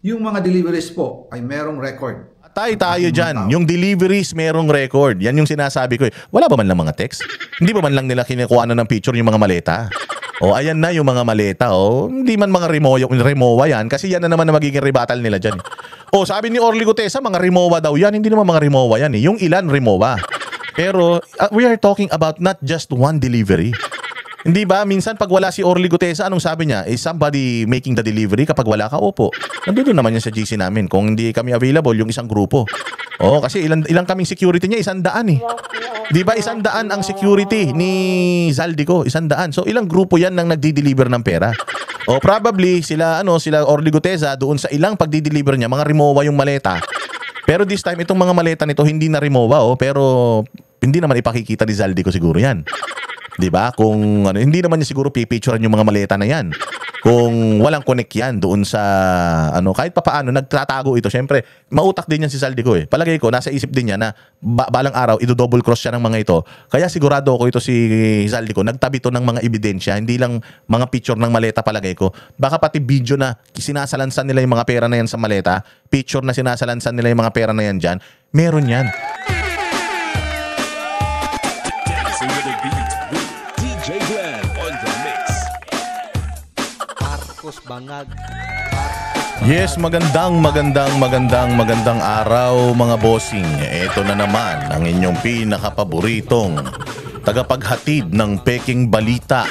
Yung mga deliveries po ay merong record. Tayo dyan. Yung deliveries merong record. Yan yung sinasabi ko eh. Wala ba man lang mga text? Hindi ba man lang nila kinukuha ng picture yung mga maleta? O ayan na yung mga maleta. O hindi man mga Rimowa yan. Kasi yan na naman na magiging rebuttal nila dyan. O sabi ni Orly Gutesa, mga Rimowa daw yan. Hindi naman mga Rimowa yan eh. Yung ilan Rimowa. Pero we are talking about not just one delivery. Hindi ba? Minsan pag wala si Orly Gutesa, anong sabi niya? Is somebody making the delivery? Kapag wala ka, opo. Nandito naman yan sa GC namin. Kung hindi kami available, yung isang grupo. Oo, kasi ilang kaming security niya, 100 eh. Di ba 100 ang security ni Zaldico? 100. So ilang grupo yan nang nagdi-deliver ng pera? O probably sila Orly Gutesa doon sa ilang pagdi-deliver niya, mga Rimowa yung maleta. Pero this time itong mga maleta nito hindi na Rimowa pero hindi naman ipakikita ni Zaldico siguro yan. 'Di ba? Kung hindi naman niya siguro pipicturean yung mga maleta na 'yan. Kung walang connect yan doon sa kahit papaano nagtatago ito. Syempre, mautak din yan si Zaldico eh. Palagay ko nasa isip din niya na balang araw i-double cross siya ng mga ito. Kaya sigurado ako ito si Zaldico nagtabi to ng mga ebidensya, hindi lang mga picture ng maleta palagay ko. Baka pati video na sinasalansan nila yung mga pera na yan sa maleta, picture na sinasalansan nila yung mga pera na yan diyan. Meron yan. Yes, magandang araw mga bossing. Ito na naman ang inyong pinakapaboritong tagapaghatid ng peking balita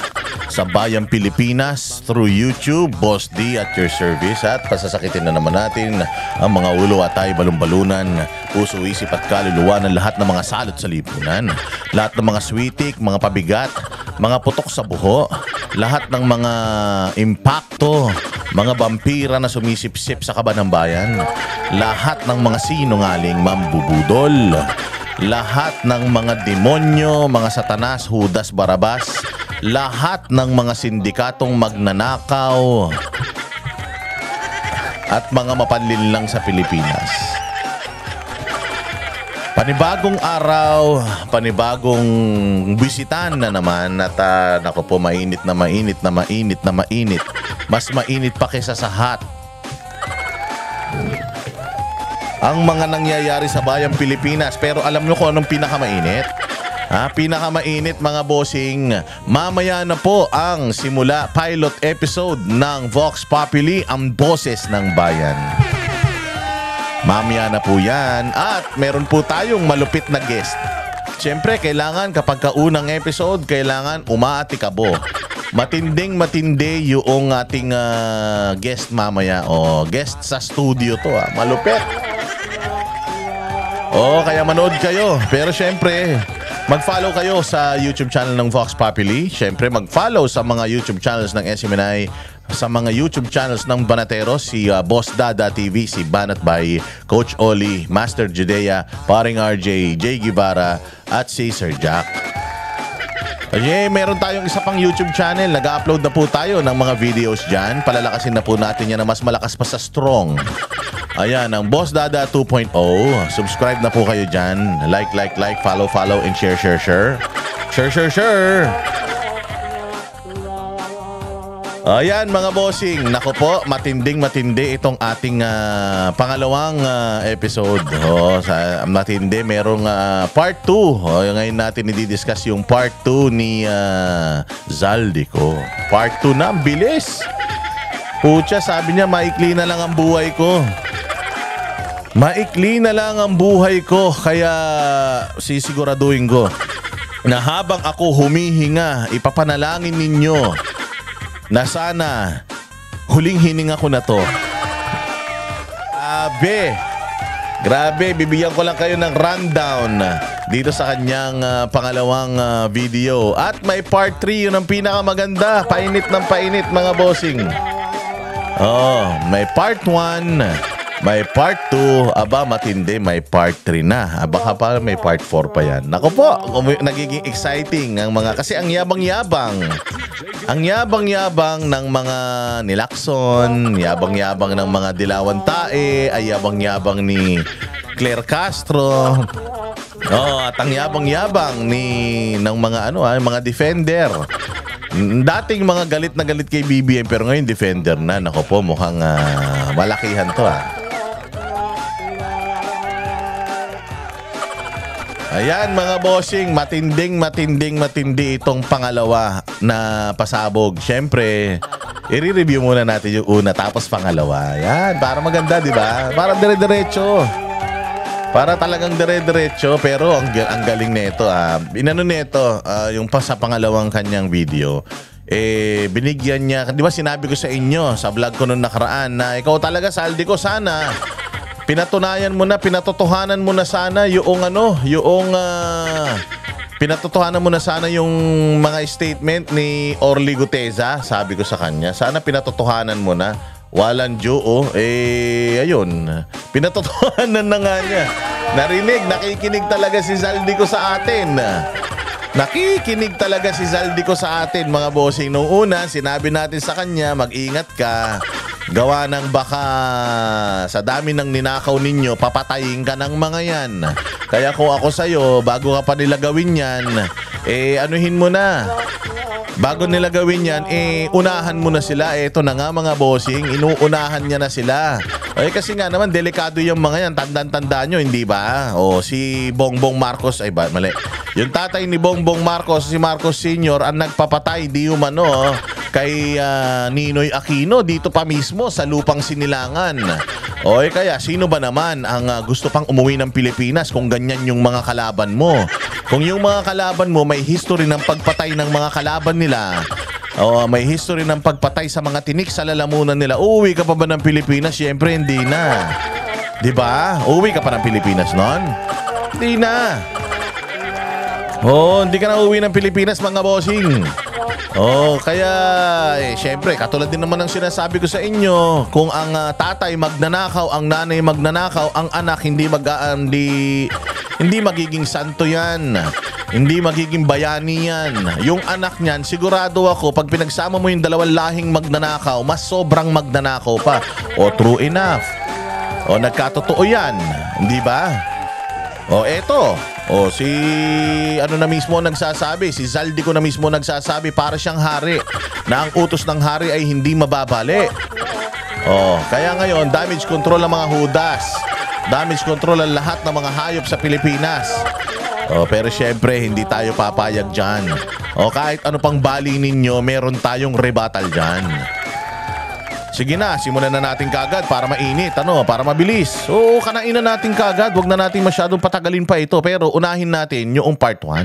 sa Bayang Pilipinas through YouTube, Boss D at your service. At pasasakitin na naman natin ang mga ulo at ay balon-balunan, puso, isip at kaluluwa ng lahat ng mga salot sa lipunan. Lahat ng mga switik, mga pabigat, mga putok sa buho, lahat ng mga impakto, mga vampira na sumisipsip sa kaba ng bayan, lahat ng mga sinungaling mambubudol, lahat ng mga demonyo, mga satanas, Judas, Barabas, lahat ng mga sindikatong magnanakaw at mga mapanlinlang sa Pilipinas. Panibagong araw, panibagong bisitan na naman at naku po, mainit na mainit. Mas mainit pa kaysa sa hot. Ang mga nangyayari sa Bayang Pilipinas. Pero alam nyo kung anong pinakamainit? Pinakamainit mga bossing. Mamaya na po ang simula pilot episode ng Vox Populi, ang boses ng bayan. Mamaya na po yan. At meron po tayong malupit na guest. Siyempre, kailangan kapag kaunang episode, kailangan umaatikabo. Matinding-matindi yung ating guest mamaya. Guest sa studio to. Malupit. Kaya manood kayo. Pero siyempre, mag-follow kayo sa YouTube channel ng Vox Populi. Siyempre, mag-follow sa mga YouTube channels ng SMNI, sa mga YouTube channels ng Banatero, si Boss Dada TV, si Banat by Coach Oli, Master Judea, Paring RJ, Jay Guevara, at si Sir Jack. Meron tayong isa pang YouTube channel. Nag-upload na po tayo ng mga videos dyan. Palalakasin na po natin yan na mas malakas pa sa strong. Ayan, ang Boss Dada 2.0. Subscribe na po kayo dyan. Like, follow, and share. Share. Ayan mga bossing, nako po, matinding-matindi itong ating pangalawang episode. Matindi, merong part 2. Ngayon natin i-discuss yung part 2 ni Zaldico. Part 2 na, ang bilis. Pucha, sabi niya, maikli na lang ang buhay ko. Maikli na lang ang buhay ko, kaya sisiguraduhin ko na habang ako humihinga, ipapanalangin ninyo na sana huling hininga ko na to. Grabe, bibigyan ko lang kayo ng rundown dito sa kanyang pangalawang video. At may part 3, yun ang pinakamaganda. Painit ng painit mga bossing. May part 1, may part 2, matindi, may part 3 na. Baka pa may part 4 pa yan. Naku po, nagiging exciting ang mga, kasi ang yabang-yabang. Ang yabang-yabang ng mga nilakson, yabang-yabang ng mga Dilawan Tae, ay yabang-yabang ni Claire Castro. At ang yabang-yabang ng mga mga defender Dating mga galit na galit kay BBM pero ngayon defender na. Nako po, mukhang malakihan to Ayan mga bossing, matindi itong pangalawa na pasabog. Siyempre, i-review muna natin yung una tapos pangalawa. Yan, para maganda, di ba? Para dire-diretso. Para talagang dire-diretso, pero ang galing nito. Inano nito, yung sa pangalawang kanyang video. Binigyan niya, di ba sinabi ko sa inyo sa vlog ko noong nakaraan na ikaw talaga, Saldi ko, sana pinatunayan mo na, pinatotohanan mo na sana yung pinatotohanan mo na sana yung mga statement ni Orly Guteza, sabi ko sa kanya. Sana pinatotohanan mo na. Walang Joe, ayun. Pinatotohanan na nga niya. Narinig, nakikinig talaga si Zaldico sa atin. Nakikinig talaga si Zaldico sa atin, mga bossing. Nung una, sinabi natin sa kanya, mag-ingat ka. Gawa ng baka sa dami ng ninakaw ninyo, papatayin ka ng mga yan. Kaya kung ako sa'yo, bago ka pa nila gawin yan, anuhin mo na. Bago nila gawin yan, unahan mo na sila. Eto na nga mga bossing, inuunahan niya na sila. Kasi nga naman, delikado yung mga yan. Tandaan-tandaan nyo, hindi ba? Si Bongbong Marcos, mali. Yung tatay ni Bongbong Marcos, si Marcos Sr., ang nagpapatay, di umano, kay Ninoy Aquino dito pa mismo sa lupang Sinilangan. Kaya sino ba naman ang gusto pang umuwi ng Pilipinas kung ganyan yung mga kalaban mo? Kung yung mga kalaban mo may history ng pagpatay ng mga kalaban nila, may history ng pagpatay sa mga tinik sa lalamunan nila, uuwi ka pa ba ng Pilipinas? Siyempre hindi na. 'Di ba? Uuwi ka pa ng Pilipinas noon? Hindi na. Hindi ka na uuwi ng Pilipinas, mga bossing. Kaya syempre, katulad din naman ng sinasabi ko sa inyo, kung ang tatay magnanakaw, ang nanay magnanakaw, ang anak hindi magiging santo yan. Hindi magiging bayani yan. Yung anak niyan, sigurado ako, pag pinagsama mo yung dalawang lahing magnanakaw, mas sobrang magnanakaw pa. True enough. Nagkatotoo yan. Hindi ba? Eto. Si na mismo nagsasabi, si Zaldico na mismo nagsasabi, para siyang hari na ang utos ng hari ay hindi mababali. Kaya ngayon, damage control ang mga hudas. Damage control ang lahat ng mga hayop sa Pilipinas. Pero syempre, hindi tayo papayag dyan. Kahit ano pang bali ninyo, meron tayong rebuttal dyan. Sige na, simulan na natin kagad para mainit, para mabilis. Kanain na natin kagad, wag na natin masyadong patagalin pa ito. Pero unahin natin yung part 1.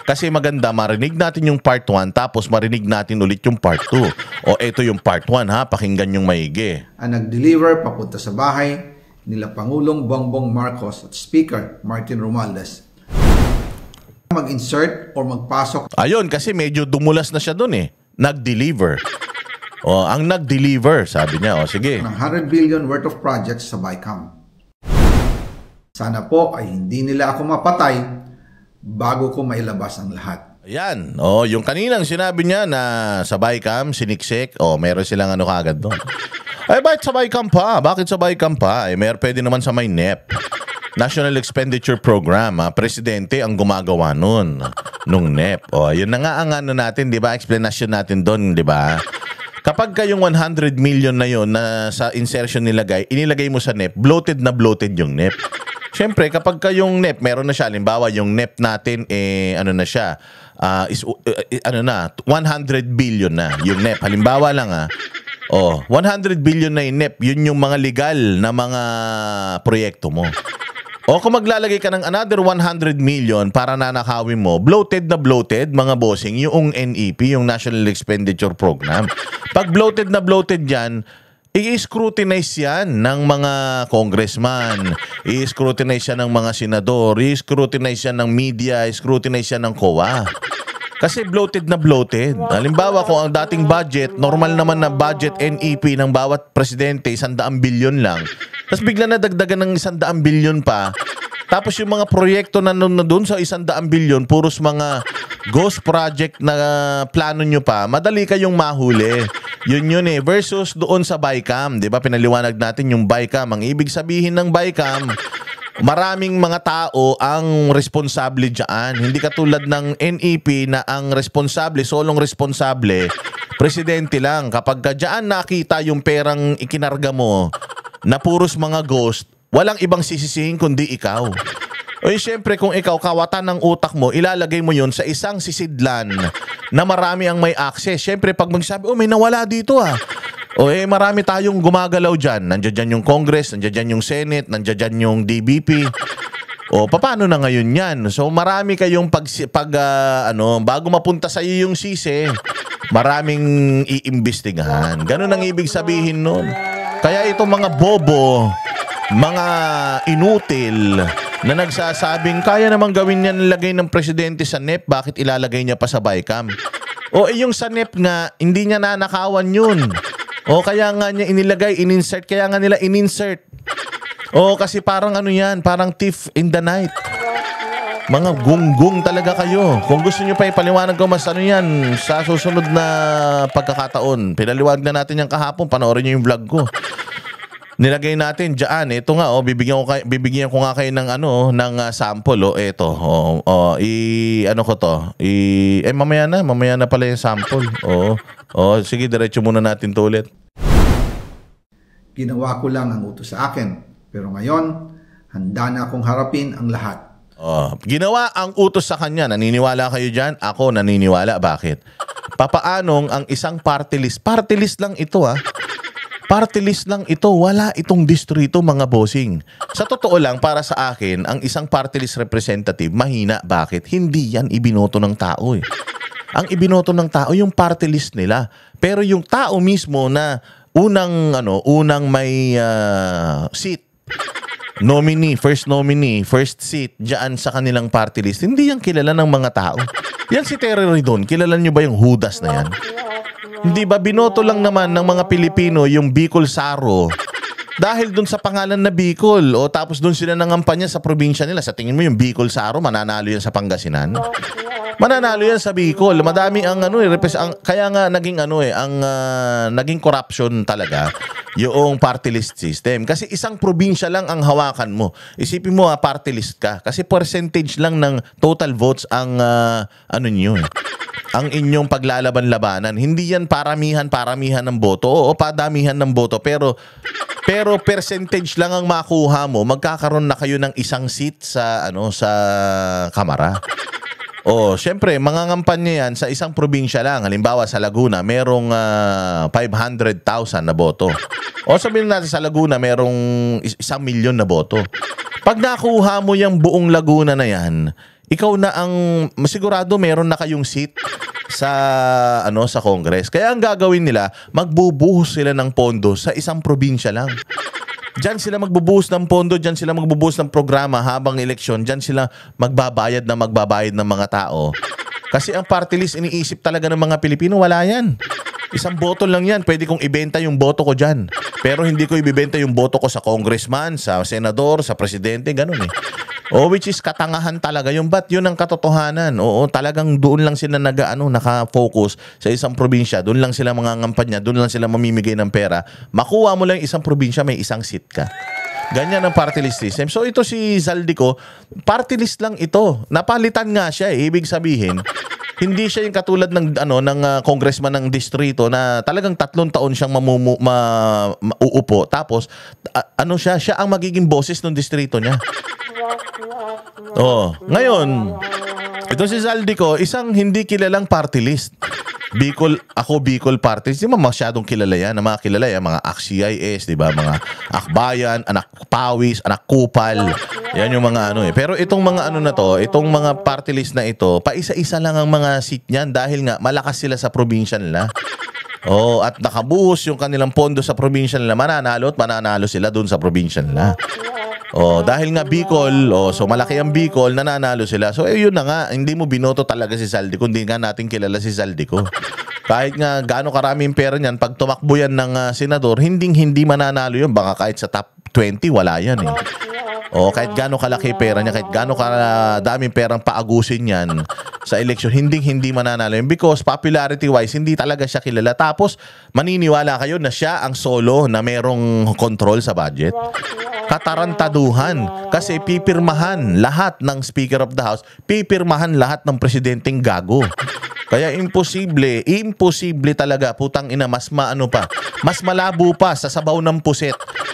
Kasi maganda, marinig natin yung part 1, tapos marinig natin ulit yung part 2. Ito yung part 1 ha, pakinggan yung maigi. Ang nag-deliver papunta sa bahay nila Pangulong Bongbong Marcos at Speaker Martin Romualdez. Mag-insert or magpasok. Ayun, kasi medyo dumulas na siya dun Nag-deliver. Ang nag-deliver, sabi niya. Sige. Ng 100 billion worth of projects sa BICAM. Sana po ay hindi nila ako mapatay bago ko mailabas ang lahat. Ayan. Yung kaninang sinabi niya na sa BICAM, siniksik. Meron silang kagad doon. Bakit sa BICAM pa? Bakit sa BICAM pa? Pwede naman sa may NEP. National Expenditure Program. Presidente ang gumagawa nun. Nung NEP. Yun na nga ang natin, di ba? Explanation natin doon, di ba? Kapag kayong 100 million na yon na sa insertion inilagay mo sa NEP, bloated na bloated yung NEP. Siyempre, kapag kayong NEP, meron na siya. Halimbawa, yung NEP natin, 100 billion na yung NEP. Halimbawa lang 100 billion na yung NEP, yun yung mga legal na mga proyekto mo. Kung maglalagay ka ng another 100 million para nanakawin mo, bloated na bloated, mga bossing, yung NEP, yung National Expenditure Program. Pag bloated na bloated yan, i-scrutinize yan ng mga congressman, i-scrutinize yan ng mga senador, i-scrutinize yan ng media, i-scrutinize yan ng COA. Kasi bloated na bloated. Halimbawa, kung ang dating budget, normal naman na budget NEP ng bawat presidente, 100 billion lang. Tapos bigla na dagdagan ng 100 billion pa. Tapos yung mga proyekto na doon sa 100 billion, puros mga ghost project na plano nyo pa, madali kayong mahuli. Yun versus doon sa BICAM. Diba, pinaliwanag natin yung BICAM. Ang ibig sabihin ng BICAM, Maraming mga tao ang responsable dyan. Hindi katulad ng NEP na ang responsable, solong responsable, presidente lang. Kapag dyan nakita yung perang ikinarga mo na puros mga ghost, walang ibang sisisihin kundi ikaw. O siyempre kung ikaw kawatan ng utak mo, ilalagay mo yun sa isang sisidlan na marami ang may access. Siyempre pag magsabi, may nawala dito O marami tayong gumagalaw dyan. Nandiyan dyan yung Congress, nandiyan dyan yung Senate, nandiyan dyan yung DBP. Paano na ngayon yan? So marami kayong bago mapunta sa iyo yung sisi, maraming iimbestigahan. Ganun ang ibig sabihin nun. Kaya itong mga bobo, mga inutil na nagsasabing kaya namang gawin yan nilagay ng presidente sa NEP, bakit ilalagay niya pa sa BICAM? Yung sa NEP nga, hindi niya nanakawan yun. Kaya nga niya inilagay, ininsert. Kaya nga nila ininsert. Kasi parang yan, parang thief in the night. Mga gunggong talaga kayo. Kung gusto niyo pa ipaliwanag ko mas yan, sa susunod na pagkakataon. Pinaliwanag na natin yan kahapon, panoorin niyo yung vlog ko. Nilagay natin diyan. Ito nga bibigyan ko nga kayo ng ng sample ito. Ko to. Mamaya na pala yung sample. Sige, diretso muna natin to ulit. Ginawa ko lang ang utos sa akin. Pero ngayon, handa na akong harapin ang lahat. Ginawa ang utos sa kanya. Naniniwala kayo dyan? Ako naniniwala. Bakit? Papaanong ang isang party list? Party list lang ito Party list lang ito. Wala itong distrito mga bossing. Sa totoo lang, para sa akin, ang isang party list representative, mahina. Bakit? Hindi yan ibinoto ng tao Ang ibinoto ng tao, yung party list nila. Pero yung tao mismo na unang may seat, nominee, first seat, dyan sa kanilang party list, hindi yan kilala ng mga tao. Yan si Terry Ridon, kilala nyo ba yung Judas na yan? Hindi ba binoto lang naman ng mga Pilipino yung Bicol Saro dahil dun sa pangalan na Bicol tapos dun sila nangampanya sa probinsya nila. Sa tingin mo yung Bicol Saro, mananalo yan sa Pangasinan? Mananalo yan sa Bicol. Madami ang kaya nga naging naging corruption talaga yung party list system. Kasi isang probinsya lang ang hawakan mo. Isipin mo party list ka. Kasi percentage lang ng total votes ang ang inyong paglalaban-labanan. Hindi yan paramihan ng boto. Oo, padamihan ng boto. Pero percentage lang ang makuha mo. Magkakaroon na kayo ng isang seat sa Kamara. Syempre, mangangampanya yan sa isang probinsya lang. Halimbawa, sa Laguna, merong 500,000 na boto. Sabihin natin sa Laguna, merong 1,000,000 na boto. Pag nakuha mo yung buong Laguna na yan, ikaw na ang sigurado meron na kayong seat sa Congress. Kaya ang gagawin nila, magbubuhos sila ng pondo sa isang probinsya lang. Diyan sila magbubuhos ng pondo, diyan sila magbubuhos ng programa habang eleksyon, diyan sila magbabayad ng mga tao. Kasi ang party list iniisip talaga ng mga Pilipino, wala yan. Isang boto lang yan, pwede kong ibenta yung boto ko dyan. Pero hindi ko ibibenta yung boto ko sa congressman, sa senador, sa presidente, ganun which is katangahan talaga yung yun ang katotohanan. Talagang doon lang sila naka-focus sa isang probinsya. Doon lang sila mangangampanya, doon lang sila mamimigay ng pera. Makuha mo lang isang probinsya, may isang seat ka. Ganyan ang party list system. So ito si Zaldico, party list lang ito. Napalitan nga siya Ibig sabihin, hindi siya yung katulad ng congressman ng distrito na talagang 3 taon siyang uupo. Tapos siya ang magiging boses ng distrito niya. Ngayon, ito si Zaldico, isang hindi kilalang party list. Bicol party. Di ba masyadong kilala yan? Mga kilala yan, mga ACT-CIS, di ba? Mga Akbayan, Anak Pawis, Anak Kupal. Yan yung mga Pero itong mga na to, itong mga party list na ito, paisa-isa lang ang mga seat niyan dahil nga malakas sila sa probinsya nila. At nakabuhos yung kanilang pondo sa probinsya nila, mananalo sila dun sa probinsya nila. Dahil nga Bicol, so malaki ang Bicol, nananalo sila. So yun na nga, hindi mo binoto talaga si Zaldico, hindi nga natin kilala si Zaldico. Kahit nga gaano karaming pera niyan, pag tumakbo yan ng senador, hindi mananalo yun. Baka kahit sa top 20, wala yan kahit gaano kalaki pera niya, kahit gaano kadaming perang paagusin yan, sa eleksyon, hindi mananalo yun because popularity-wise, hindi talaga siya kilala. Tapos, maniniwala kayo na siya ang solo na merong control sa budget? Katarantaduhan. Kasi pipirmahan lahat ng Speaker of the House, pipirmahan lahat ng presidenteng gago. Kaya imposible talaga, putang ina, mas malabo pa sa sabaw ng puset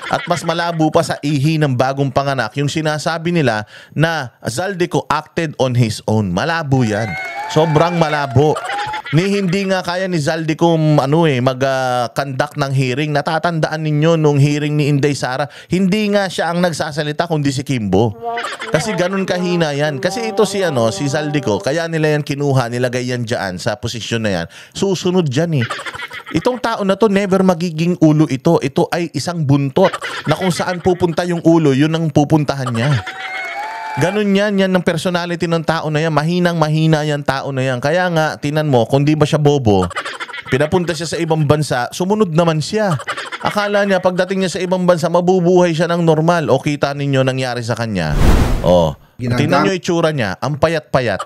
at mas malabo pa sa ihi ng bagong panganak yung sinasabi nila na Zaldico acted on his own. Malabo yan. Sobrang malabo. Hindi nga kaya ni Zaldico mag-conduct ng hearing. Natatandaan ninyo nung hearing ni Inday Sara, hindi nga siya ang nagsasalita kundi si Kimbo. Kasi ganun kahina yan. Kasi ito si Zaldico, kaya nila yan kinuha, nilagay yan dyan sa posisyon na yan. Susunod dyan eh. Itong tao na to never magiging ulo ito. Ito ay isang buntot na kung saan pupunta yung ulo, yun ang pupuntahan niya. Ganun yan ng personality ng tao na yan. Mahinang-mahina yan tao na yan. Kaya nga, tinan mo, kung di ba siya bobo, pinapunta siya sa ibang bansa, sumunod naman siya. Akala niya, pagdating niya sa ibang bansa, mabubuhay siya ng normal. O kita ninyo nangyari sa kanya. O, tinan nyo itsura niya, ang payat-payat.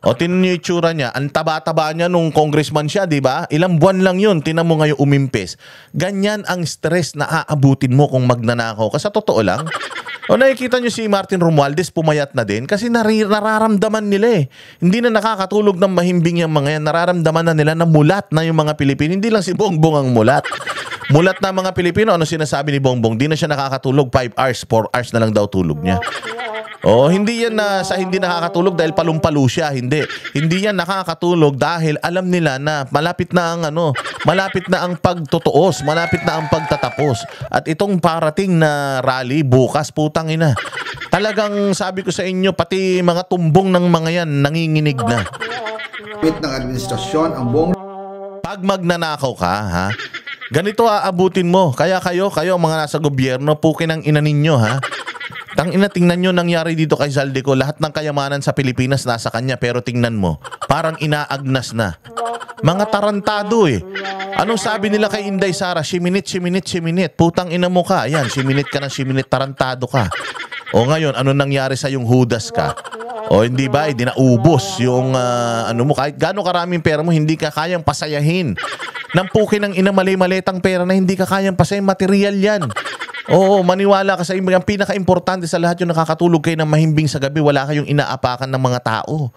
O, tinan nyo itsura niya, ang taba-taba niya nung congressman siya, di ba? Ilang buwan lang yun, tinan mo ngayon umimpis. Ganyan ang stress na aabutin mo kung magnanakaw. Kasi sa totoo lang, o nakikita nyo si Martin Romualdez pumayat na din kasi nararamdaman nila eh. Hindi na nakakatulog ng mahimbing yung mga yan. Nararamdaman na nila na mulat na yung mga Pilipino. Hindi lang si Bongbong ang mulat. Mulat na mga Pilipino. Ano sinasabi ni Bongbong? Di na siya nakakatulog 5 hours, 4 hours na lang daw tulog niya. Oh, hindi yan na sa hindi nakakatulog dahil palumpalo siya, hindi. Hindi yan nakakatulog dahil alam nila na malapit na ang pagtutuos, malapit na ang pagtatapos. At itong parating na rally bukas, putang ina. Talagang sabi ko sa inyo, pati mga tumbong ng mga yan nanginginig na. Ng administrasyon ang buong pag magnanakaw ka, ha? Ganito aabutin mo. Kaya kayo mga nasa gobyerno, pukin ang ina ninyo, ha? Tingnan nyo nangyari dito kay Zaldico. Lahat ng kayamanan sa Pilipinas nasa kanya, pero tingnan mo, parang inaagnas na. Mga tarantado eh. Anong sabi nila kay Inday Sara? Siminit. Putang ina mo ka. Ayan, siminit ka ng siminit, tarantado ka. O ngayon, ano nangyari sa yung hudas ka? O hindi ba, hindi na ubos yung kahit gaano karaming pera mo, hindi ka kayang pasayahin. Nang pukin ng ina mali-maletang pera na hindi ka kayang pasayahin, material yan. Oo, maniwala ka sa ang pinaka-importante sa lahat yung nakakatulog kayo ng mahimbing sa gabi, wala kayong inaapakan ng mga tao.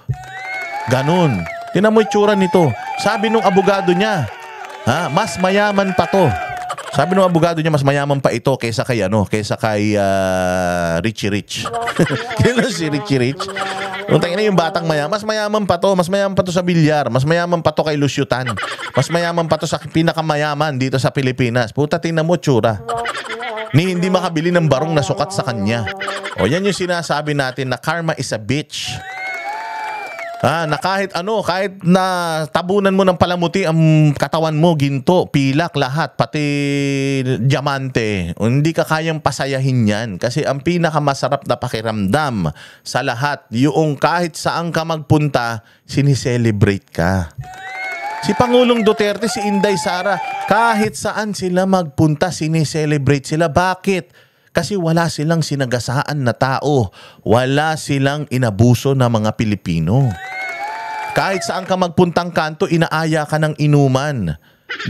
Ganun. Tinan mo itsura nito. Sabi nung abogado niya, mas mayaman pa to. Sabi nung abogado niya, mas mayaman pa ito kaysa kay Richie Rich. Kailan si Richie Rich? Kung tingnan yung batang mayaman, mas mayaman pa to. Mas mayaman pa to sa bilyar. Mas mayaman pa to kay Lucio Tan. Mas mayaman pa to sa pinakamayaman dito sa Pilipinas. Puta, tingnan mo tsura. Hindi makabili ng barong na sukat sa kanya. O yan yung sinasabi natin na karma is a bitch. Na kahit na tabunan mo ng palamuti ang katawan mo, ginto, pilak, lahat, pati diamante, hindi ka kayang pasayahin yan. Kasi ang pinakamasarap na pakiramdam sa lahat, yung kahit saan ka magpunta, sinicelebrate ka. Si Pangulong Duterte, si Inday Sara, kahit saan sila magpunta, sinicelebrate sila. Bakit? Kasi wala silang sinagasaan na tao. Wala silang inabuso na mga Pilipino. Kahit saan ka magpuntang kanto, inaaya ka ng inuman.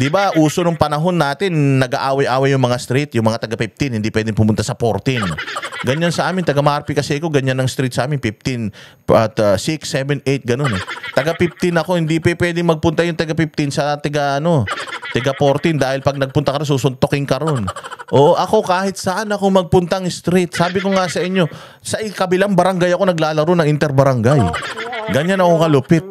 Di ba, uso nung panahon natin, nag-aaway-aaway yung mga street, yung mga taga-15, hindi pwedeng pumunta sa 14. Ganyan sa amin, taga-Marpi kasi ako, ganyan ang street sa amin, 15, 6, 7, 8, ganun eh. Taga-15 ako, hindi pwedeng magpunta yung taga-15 sa taga-14 dahil pag nagpunta ka rin, susuntokin ka ron. O ako, kahit saan ako magpuntang street, sabi ko nga sa inyo, sa kabilang barangay ako naglalaro ng interbarangay. Ganyan ako kalupit.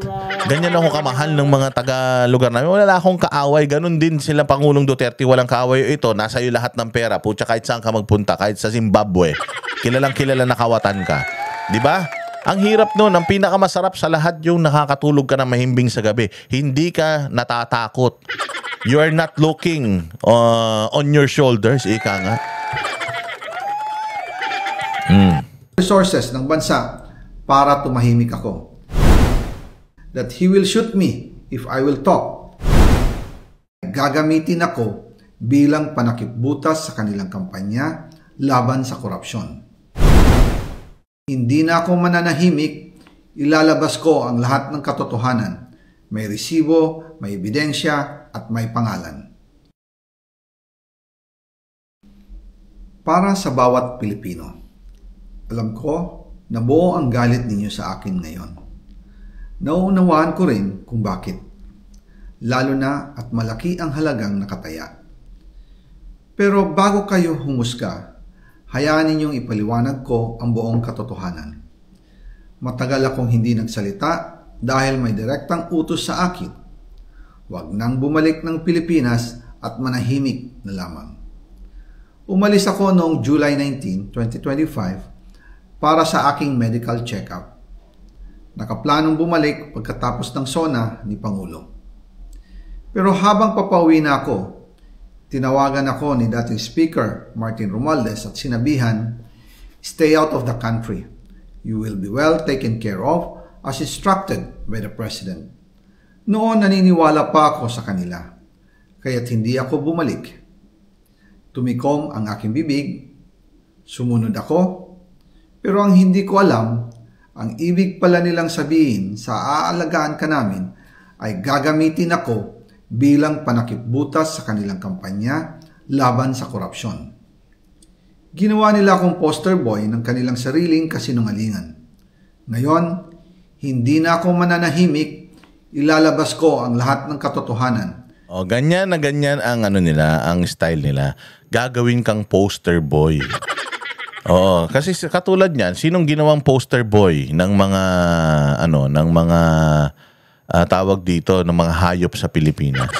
Ganyan ako kamahal ng mga taga-lugar namin. Wala akong kaaway. Ganon din sila Pangulong Duterte. Walang kaaway. Ito, nasa iyo lahat ng pera. Pucha, kahit saan ka magpunta. Kahit sa Zimbabwe. Kilalang kilala na kawatan ka. Diba? Ang hirap nun. Ang pinakamasarap sa lahat yung nakakatulog ka na mahimbing sa gabi. Hindi ka natatakot. You are not looking on your shoulders. Ika nga. Resources ng bansa para tumahimik ako. That he will shoot me if I will talk. Gagamitin ako bilang panakipbutas sa kanilang kampanya laban sa korupsyon. Hindi na ako mananahimik ilalabas ko ang lahat ng katotohanan. May resibo, may ebidensya, at may pangalan. Para sa bawat Pilipino, alam ko na buo ang galit ninyo sa akin ngayon. Nauunawaan ko rin kung bakit, lalo na at malaki ang halagang nakataya. Pero bago kayo humusga, hayaan ninyong ipaliwanag ko ang buong katotohanan. Matagal akong hindi nagsalita dahil may direktang utos sa akin. Huwag nang bumalik ng Pilipinas at manahimik na lamang. Umalis ako noong July 19, 2025 para sa aking medical check-up. Nakaplanong bumalik pagkatapos ng SONA ni Pangulo. Pero habang papauwi na ako, tinawagan ako ni dating Speaker Martin Romualdez at sinabihan, "Stay out of the country. You will be well taken care of as instructed by the President." Noon naniniwala pa ako sa kanila, kaya't hindi ako bumalik. Tumikom ang aking bibig, sumunod ako, pero ang hindi ko alam, ang ibig pala nilang sabihin sa aalagaan ka namin ay gagamitin ako bilang panakipbutas sa kanilang kampanya laban sa korupsyon. Ginawa nila akong poster boy ng kanilang sariling kasinungalingan. Ngayon, hindi na ako mananahimik, ilalabas ko ang lahat ng katotohanan. O, ganyan na ganyan ang ano nila, ang style nila. Gagawin kang poster boy. Oo, kasi katulad niyan, sinong ginawang poster boy ng mga tawag dito ng mga hayop sa Pilipinas?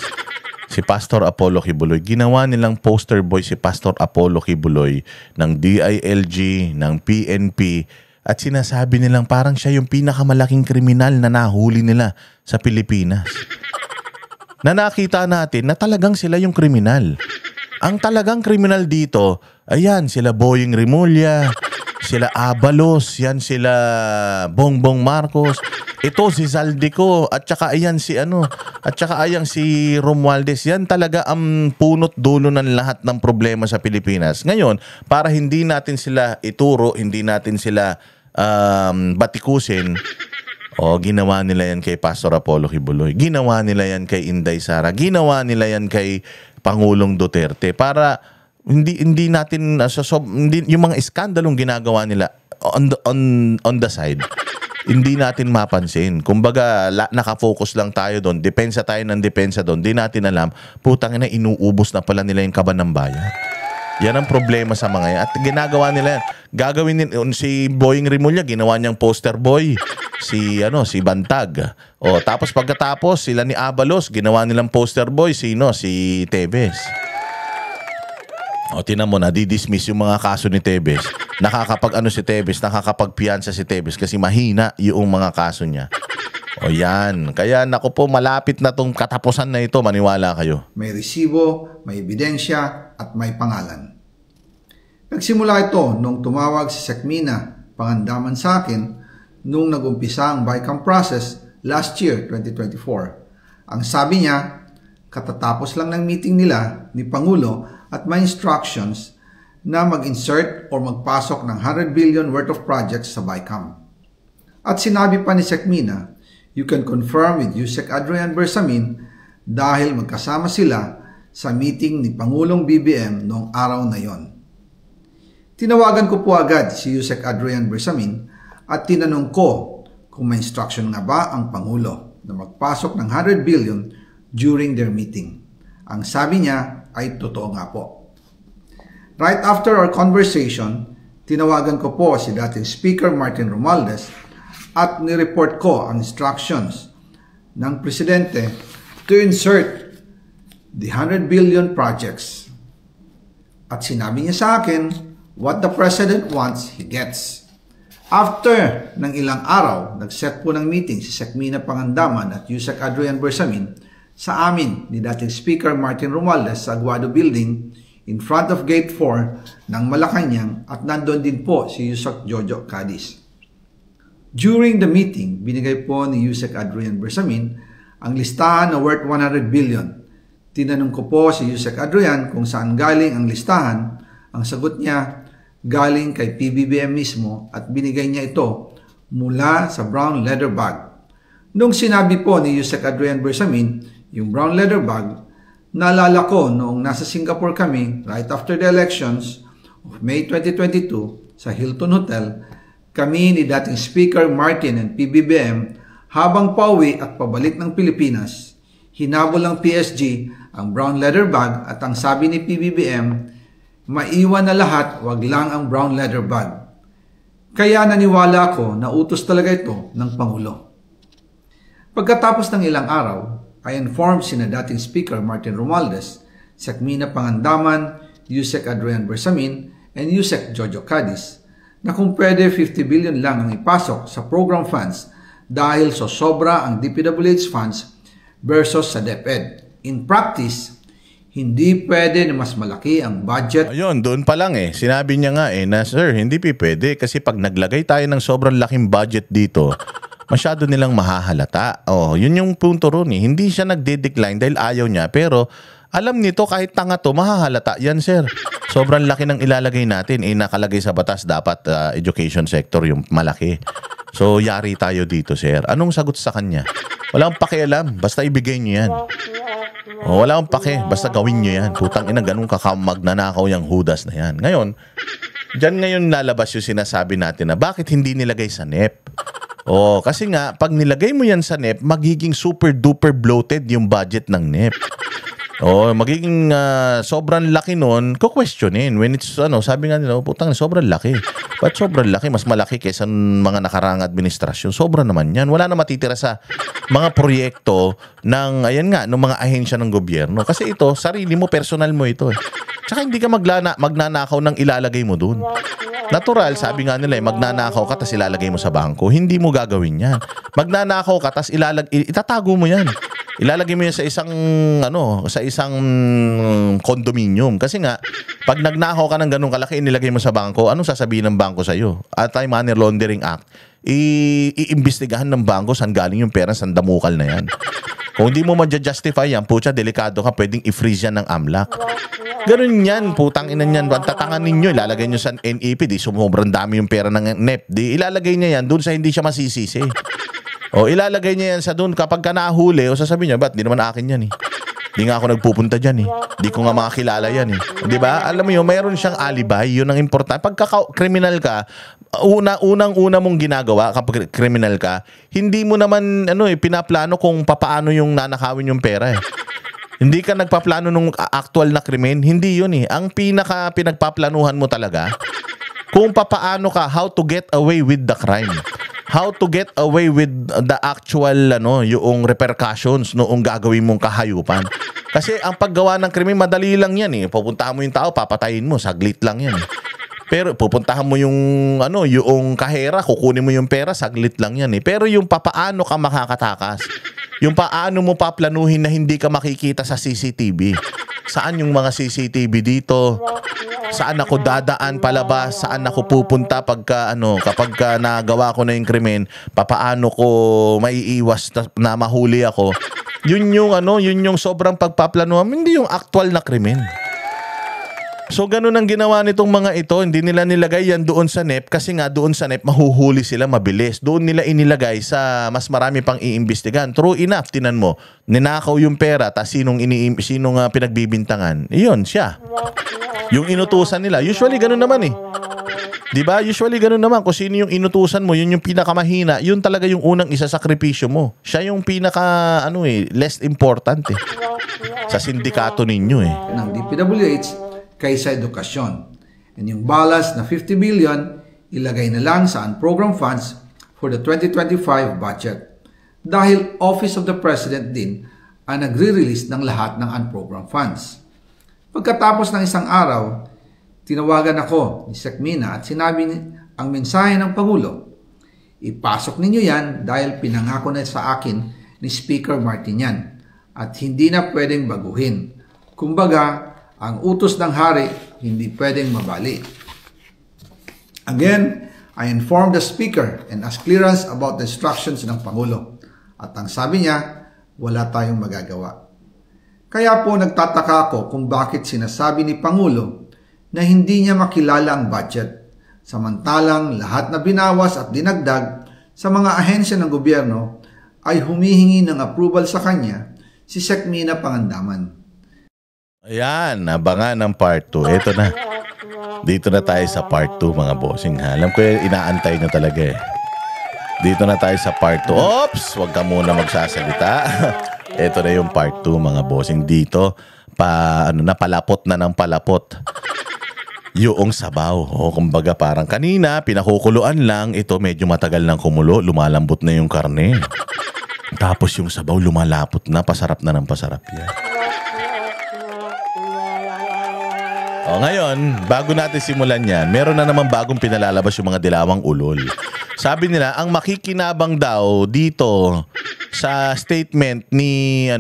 Si Pastor Apollo Kibuloy. Ginawa nilang poster boy si Pastor Apollo Kibuloy ng DILG, ng PNP, at sinasabi nilang parang siya yung pinakamalaking kriminal na nahuli nila sa Pilipinas. Na nakita natin na talagang sila yung kriminal. Ang talagang kriminal dito, ayan, sila Boying Rimulya, sila Abalos, yan sila Bongbong Marcos, ito si Zaldico, at saka ayan si si Romualdez. Yan talaga ang punot dulo ng lahat ng problema sa Pilipinas. Ngayon, para hindi natin sila ituro, hindi natin sila batikusin, ginawa nila yan kay Pastor Apollo Kibuloy, ginawa nila yan kay Inday Sara, ginawa nila yan kay Pangulong Duterte para hindi natin yung mga iskandalong ginagawa nila on the side hindi natin mapansin. Kumbaga nakafocus lang tayo doon, depensa tayo ng depensa doon, di natin alam putang ina, inuubos na pala nila yung kaban ng bayan. Yan ang problema sa mga yan. At ginagawa nila yan. Gagawin si Boying Rimulya, ginawa niyang poster boy. Si Bantag. Tapos pagkatapos sila ni Abalos, ginawa nilang poster boy si Tevez. Tinan mo na, di-dismiss yung mga kaso ni Tevez. Si Tevez, nakakapagpiyansa si Tevez kasi mahina yung mga kaso niya. Yan. Kaya naku po, malapit na tong katapusan na ito, maniwala kayo. May resibo, may ebidensya, at may pangalan. Nagsimula ito nung tumawag si Sekmina Pangandaman sa akin nung nag-umpisa ang BICAM process last year, 2024. Ang sabi niya, katatapos lang ng meeting nila ni Pangulo at may instructions na mag-insert or magpasok ng 100 billion worth of projects sa BICAM. At sinabi pa ni Sekmina, you can confirm with Yusek Adrian Bersamin dahil magkasama sila sa meeting ni Pangulong BBM noong araw na yon. Tinawagan ko po agad si Yusek Adrian Bersamin at tinanong ko kung may instruction nga ba ang Pangulo na magpasok ng 100 billion during their meeting. Ang sabi niya ay totoo nga po. Right after our conversation, tinawagan ko po si dating Speaker Martin Romualdez at nireport ko ang instructions ng Presidente to insert the 100 billion projects. At sinabi niya sa akin, what the President wants, he gets. After ng ilang araw, nag-set po ng meeting si Sekmina Pangandaman at Yusek Adrian Bersamin sa amin ni dating Speaker Martin Romualdez sa Aguado Building in front of Gate 4 ng Malacanang at nandun din po si Yusek Jojo Cadiz. During the meeting, binigay po ni Yusek Adrian Bersamin ang listahan na worth 100 billion. Tinanong ko po si Yusek Adrian kung saan galing ang listahan. Ang sagot niya, galing kay PBBM mismo at binigay niya ito mula sa brown leather bag. Nung sinabi po ni Yusek Adrian Bersamin, yung brown leather bag, naalala ko noong nasa Singapore kami right after the elections of May 2022 sa Hilton Hotel, kami ni dating Speaker Martin and PBBM habang pauwi at pabalik ng Pilipinas, hinabol ng PSG ang brown leather bag at ang sabi ni PBBM, maiwan na lahat, wag lang ang brown leather bag. Kaya naniwala ako na utos talaga ito ng Pangulo. Pagkatapos ng ilang araw, I informed sina dating Speaker Martin Romualdez, Sekmina Pangandaman, Yusek Adrian Bersamin, and Yusek Jojo Cadiz na kung pwede 50 billion lang ang ipasok sa program funds dahil sobra ang DPWH funds versus sa DepEd. In practice, hindi pwede na mas malaki ang budget. Ayun, doon pa lang sinabi niya nga na sir, hindi pwede kasi pag naglagay tayo ng sobrang laking budget dito, masyado nilang mahahalata. Yun yung punto ron Hindi siya nagde-decline dahil ayaw niya. Pero alam nito kahit tanga to, mahahalata yan sir. Sobrang laki ng ilalagay natin. Nakalagay sa batas dapat education sector yung malaki. So yari tayo dito sir. Anong sagot sa kanya? Wala akong pakialam. Basta ibigay niyo yan. Wala akong pake. Basta gawin niyo yan. Putang ina, ganun magnanakaw yung hudas na yan. Ngayon, dyan ngayon lalabas yung sinasabi natin na bakit hindi nilagay sa NEP. Kasi nga, pag nilagay mo yan sa NEP, magiging super duper bloated yung budget ng NEP. Magiging sobrang laki nun, ko-questionin. When it's, sabi nga nila, putang, sobrang laki. But sobrang laki, mas malaki kaysa mga nakarang administrasyon. Sobra naman yan. Wala na matitira sa mga proyekto ng, ayan nga, ng mga ahensya ng gobyerno. Kasi ito, sarili mo, personal mo ito. Tsaka hindi ka magnanakaw ng ilalagay mo dun. Natural, sabi nga nila, magnanakaw ka tas ilalagay mo sa bangko. Hindi mo gagawin yan. Magnanakaw ka tas itatago mo yan. Ilalagay mo yan sa isang condominium. Kasi nga, pag nagnakaw ka ng ganun kalaki, inilagay mo sa bangko, anong sasabihin ng bangko sa'yo? Anti-Money Laundering Act, iimbestigahan ng bangko saan galing yung pera, saan damukal na yan. Kung hindi mo ma-justify yan, putya, delikado ka, pwedeng i-freeze yan ng AMLAC. Ganun yan, putang ina niyan. Tatangan ninyo, ilalagay nyo sa NEP, di sobrang dami yung pera ng NEP. Di ilalagay niya yan doon sa hindi siya masisisi. Ilalagay niya yan sa doon kapag ka nahuli, sasabihin niya, ba't di naman akin yan Di nga ako nagpupunta dyan Di ko nga makakilala yan Di ba? Alam mo yun, mayroon siyang alibay, yun ang importante. Pagka kriminal ka, unang-una mong ginagawa kapag kriminal ka, hindi mo naman pinaplano kung papaano yung nanakawin yung pera Hindi ka nagpaplano nung actual na krimen. Hindi yun Ang pinagpaplanuhan mo talaga, kung papaano ka, how to get away with the crime. How to get away with the actual, yung repercussions noong gagawin mong kahayupan. Kasi ang paggawa ng krimen, madali lang yan Pupuntahan mo yung tao, papatayin mo, saglit lang yan Pero pupuntahan mo yung, yung kahera, kukunin mo yung pera, saglit lang yan Pero yung papaano ka makakatakas, yung paano mo paplanuhin na hindi ka makikita sa CCTV. Saan yung mga CCTV dito? Saan ako dadaan palabas? Saan ako pupunta kapag nagawa ko na yung krimen? Papaano ko maiiwas na mahuli ako? Yun yung sobrang pagpaplanuhan, hindi yung actual na krimen. So ganun ang ginawa nitong mga ito, hindi nila nilagay yan doon sa NEP kasi nga doon sa NEP mahuhuli sila mabilis. Doon nila inilagay sa mas marami pang iimbestigahan. True enough, tinan mo, ninakaw yung pera, tas sinong pinagbibintangan? Iyon, siya. Yung inutusan nila, usually ganun naman Diba? Usually ganun naman. Kung sino yung inutusan mo, yun yung pinakamahina, yun talaga yung unang isasakripisyo mo. Siya yung less important sa sindikato ninyo ng DPWH kaysa edukasyon. And yung balas na 50 billion, ilagay na lang sa unprogrammed funds for the 2025 budget. Dahil Office of the President din ang nagre-release ng lahat ng unprogrammed funds. Pagkatapos ng isang araw, tinawagan ako ni Sekmina at sinabi ang mensahe ng Pangulo. Ipasok ninyo yan dahil pinangako na sa akin ni Speaker Martin yan at hindi na pwedeng baguhin. Kumbaga, ang utos ng hari hindi pwedeng mabali. Again, I informed the Speaker and asked clearance about the instructions ng Pangulo. At ang sabi niya, wala tayong magagawa. Kaya po nagtataka ako kung bakit sinasabi ni Pangulo na hindi niya makilala ang budget. Samantalang lahat na binawas at dinagdag sa mga ahensya ng gobyerno ay humihingi ng approval sa kanya si Sec Mina Pangandaman. Ayan, abangan ng part 2. Ito na. Dito na tayo sa part 2 mga bossing ha. Alam ko inaantay nyo talaga eh. Dito na tayo sa part 2. Oops! Huwag ka muna magsasalita. Ito na yung part 2 mga bossing. Dito, palapot na ng palapot. Yung sabaw. O kumbaga parang kanina, pinakukuluan lang. Ito medyo matagal nang kumulo. Lumalambot na yung karne. Tapos yung sabaw lumalapot na. Pasarap na ng pasarap yan. O ngayon, bago natin simulan yan, meron na naman bagong pinalalabas yung mga dilawang ulol. Sabi nila, ang makikinabang daw dito sa statement ni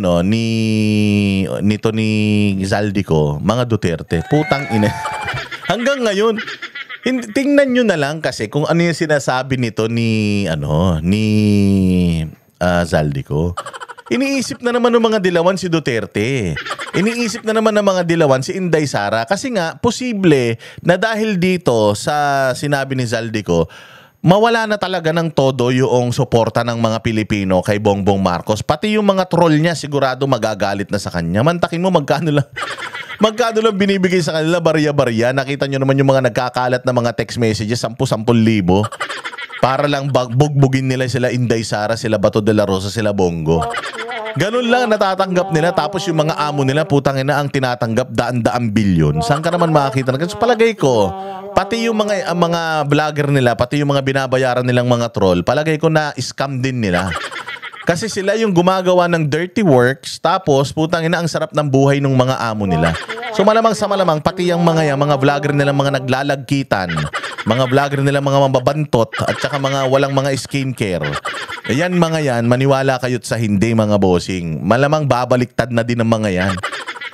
Zaldico, mga Duterte, putang ina. Hanggang ngayon, tingnan nyo na lang kasi kung ano yung sinasabi nito ni Zaldico. Iniisip na naman ng mga dilawan si Duterte. Iniisip na naman ng mga dilawan si Inday Sara. Kasi nga, posible na dahil dito sa sinabi ni Zaldico, mawala na talaga ng todo yung suporta ng mga Pilipino kay Bongbong Marcos. Pati yung mga troll niya sigurado magagalit na sa kanya. Mantakin mo magkano lang binibigay sa kanila, barya-barya. Nakita nyo naman yung mga nagkakalat na mga text messages, 10,000 para lang bugbugin nila sila Inday Sara, sila Bato de la Rosa, sila Bongo. Ganun lang natatanggap nila. Tapos yung mga amo nila, putang ina, ang tinatanggap daan-daang bilyon. Saan ka naman makakita? Kasi palagay ko, pati yung mga vlogger nila, pati yung mga binabayaran nilang mga troll, palagay ko na scam din nila. Kasi sila yung gumagawa ng dirty works, tapos putang ina, ang sarap ng buhay ng mga amo nila. So malamang sa malamang, pati yung mga vlogger nila, mga naglalagkitan, mga vlogger nila, mga mababantot, at saka mga walang mga skincare. Ayan mga yan, maniwala kayo't sa hindi mga bossing. Malamang babaliktad na din ng mga yan.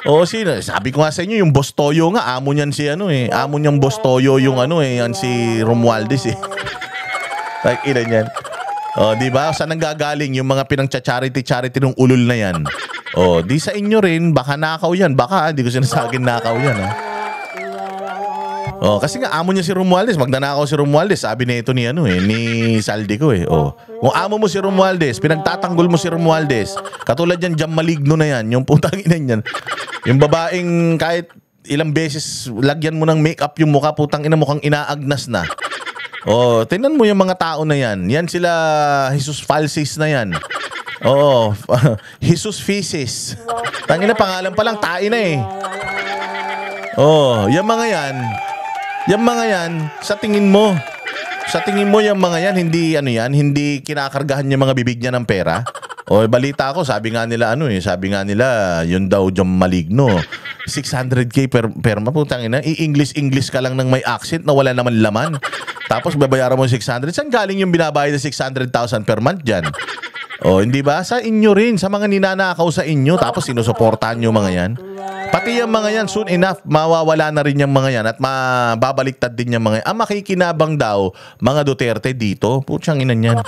Oo, sino? Sabi ko nga sa inyo, yung Boss Toyo nga, amo niyan si amo niyang Boss Toyo yung yan si Romualdez eh. Like, ina niyan. Oh, di ba? Saan nanggagaling yung mga pinang-charity ng ulol na yan? Oh, di sa inyo rin, baka nakaw yan. Baka, di ko sinasagin nakaw yan, ha? Oh, kasi nga amo niya si Romualdez, magnanakaw si Romualdez, sabi nito ni Zaldico eh. Oh. Kung amo mo si Romualdez, pinagtatanggol mo si Romualdez. Katulad yan, Jam Maligno na yan, yung putang ina niyan. Yung babaeng kahit ilang beses lagyan mo ng makeup yung mukha, putang ina, mukhang inaagnas na. Oh, tingnan mo yung mga tao na yan. Yan sila Jesus Falsis na yan. Oo, Jesus Feces. Tangina, pangalan pa lang tae na eh. Oh, yung mga yan. Yung mga yan, sa tingin mo yung mga yan, hindi kinakargahan yung mga bibig niya ng pera? O balita ko, sabi nga nila, yun daw Jam Maligno. 600K per maputang ina. I-English ka lang ng may accent na wala naman laman. Tapos babayaran mo 600. Saan galing yung binabayad na 600,000 per month dyan? O, hindi ba? Sa inyo rin, sa mga ninanakaw sa inyo, tapos sinusuportahan nyo mga yan. Pati yung mga yan, soon enough, mawawala na rin yung mga yan at mababaliktad din yung mga yan. Ang makikinabang daw, mga Duterte dito, putyang inan yan.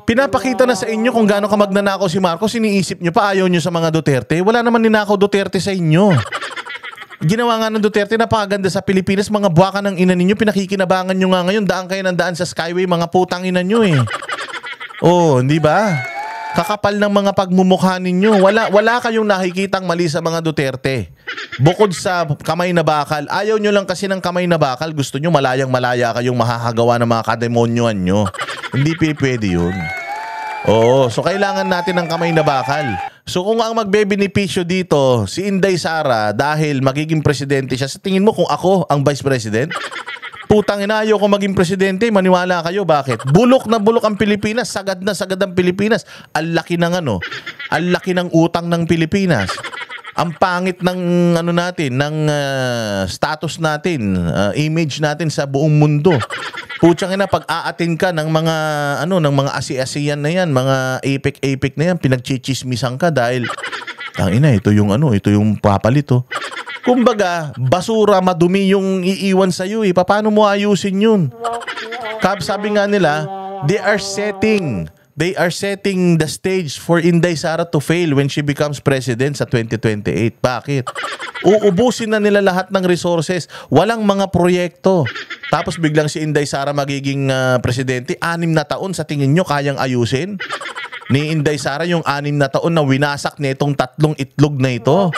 Pinapakita na sa inyo kung gaano ka magnanakaw si Marcos, iniisip nyo pa, ayaw nyo sa mga Duterte. Wala naman ninakaw Duterte sa inyo. Ginawa nga ng Duterte, napakaganda sa Pilipinas, mga buwaka ng ina ninyo, pinakikinabangan nyo nga ngayon, daan kayo ng daan sa Skyway, mga putang ina nyo eh. Oh, hindi ba? Kakapal ng mga pagmumukha ninyo. Wala kayong nakikitang mali sa mga Duterte. Bukod sa kamay na bakal, ayaw nyo lang kasi ng kamay na bakal. Gusto nyo malayang-malaya kayong mahahagawa ng mga kademonyoan nyo. Hindi pwede yun. Oo, so kailangan natin ng kamay na bakal. So kung ang magbebenepisyo dito, si Inday Sara, dahil magiging presidente siya, sa tingin mo kung ako ang vice president? Putang ina, ayaw ko maging presidente, maniwala kayo, bakit? Bulok na bulok ang Pilipinas, sagad na sagad ang Pilipinas. Ang laki ng ang laki ng utang ng Pilipinas. Ang pangit ng status natin, image natin sa buong mundo. Putsang ina, pag aatin ka ng mga ng mga Asi-Asian na yan, mga APEC na yan, pinagchichismisan ka dahil ina, ito yung papalit oh. Kumbaga, basura, madumi yung iiwan sa'yo eh. Paano mo ayusin yun? Sabi nga nila, they are setting the stage for Inday Sara to fail when she becomes president sa 2028. Bakit? Uubusin na nila lahat ng resources. Walang mga proyekto. Tapos biglang si Inday Sara magiging presidente. 6 na taon sa tingin nyo kayang ayusin? Ni Inday Sara yung 6 na taon na winasak nitong 3 itlog na ito.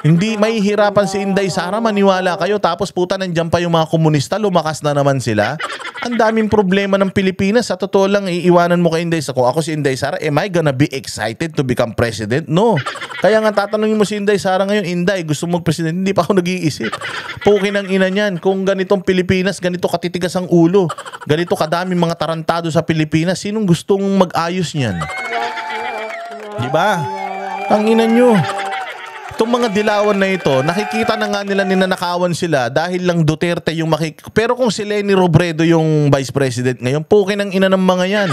Hindi mahihirapan si Inday Sara, maniwala kayo. Tapos puta, nandiyan pa yung mga komunista, lumakas na naman sila. Ang daming problema ng Pilipinas. Sa totoo lang, iiwanan mo kay Inday Sara. Kung ako si Inday Sara, am I gonna be excited to become president? No. Kaya nga tatanungin mo si Inday Sara ngayon, Inday, gusto mo mag-president? Hindi pa ako nag-iisip. Pukin ang ina niyan. Kung ganitong Pilipinas, ganito katitigas ang ulo, ganito kadaming mga tarantado sa Pilipinas, sinong gustong mag-ayos niyan? Diba? Ang ina nyo. Itong mga dilawan na ito, nakikita na nga nila ninanakawan sila dahil lang Duterte yung Pero kung si Leni Robredo yung vice president ngayon, pukin ang ina ng mga yan.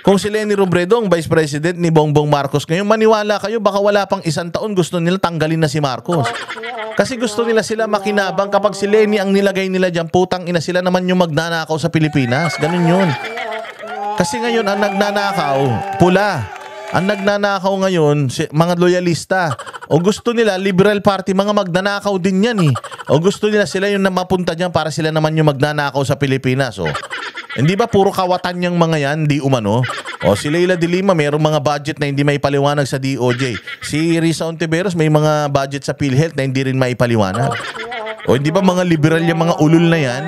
Kung si Leni Robredo ang vice president ni Bongbong Marcos ngayon, maniwala kayo, baka wala pang 1 taon gusto nila tanggalin na si Marcos. Kasi gusto nila sila makinabang. Kapag si Leni ang nilagay nila dyan, putang ina, sila naman yung magnanakaw sa Pilipinas. Ganun yun. Kasi ngayon ang nagnanakaw, pula. Ang nagnanakaw ngayon, mga loyalista. O gusto nila, Liberal Party, mga magnanakaw din yan eh. O gusto nila sila yung mapunta dyan para sila naman yung magnanakaw sa Pilipinas. O, hindi ba puro kawatan yung mga yan, di umano? O si Leila de Lima, mayroong mga budget na hindi may paliwanag sa DOJ. Si Risa Ontiveros, may mga budget sa PhilHealth na hindi rin may paliwanag. O hindi ba mga liberal yung mga ulol na yan?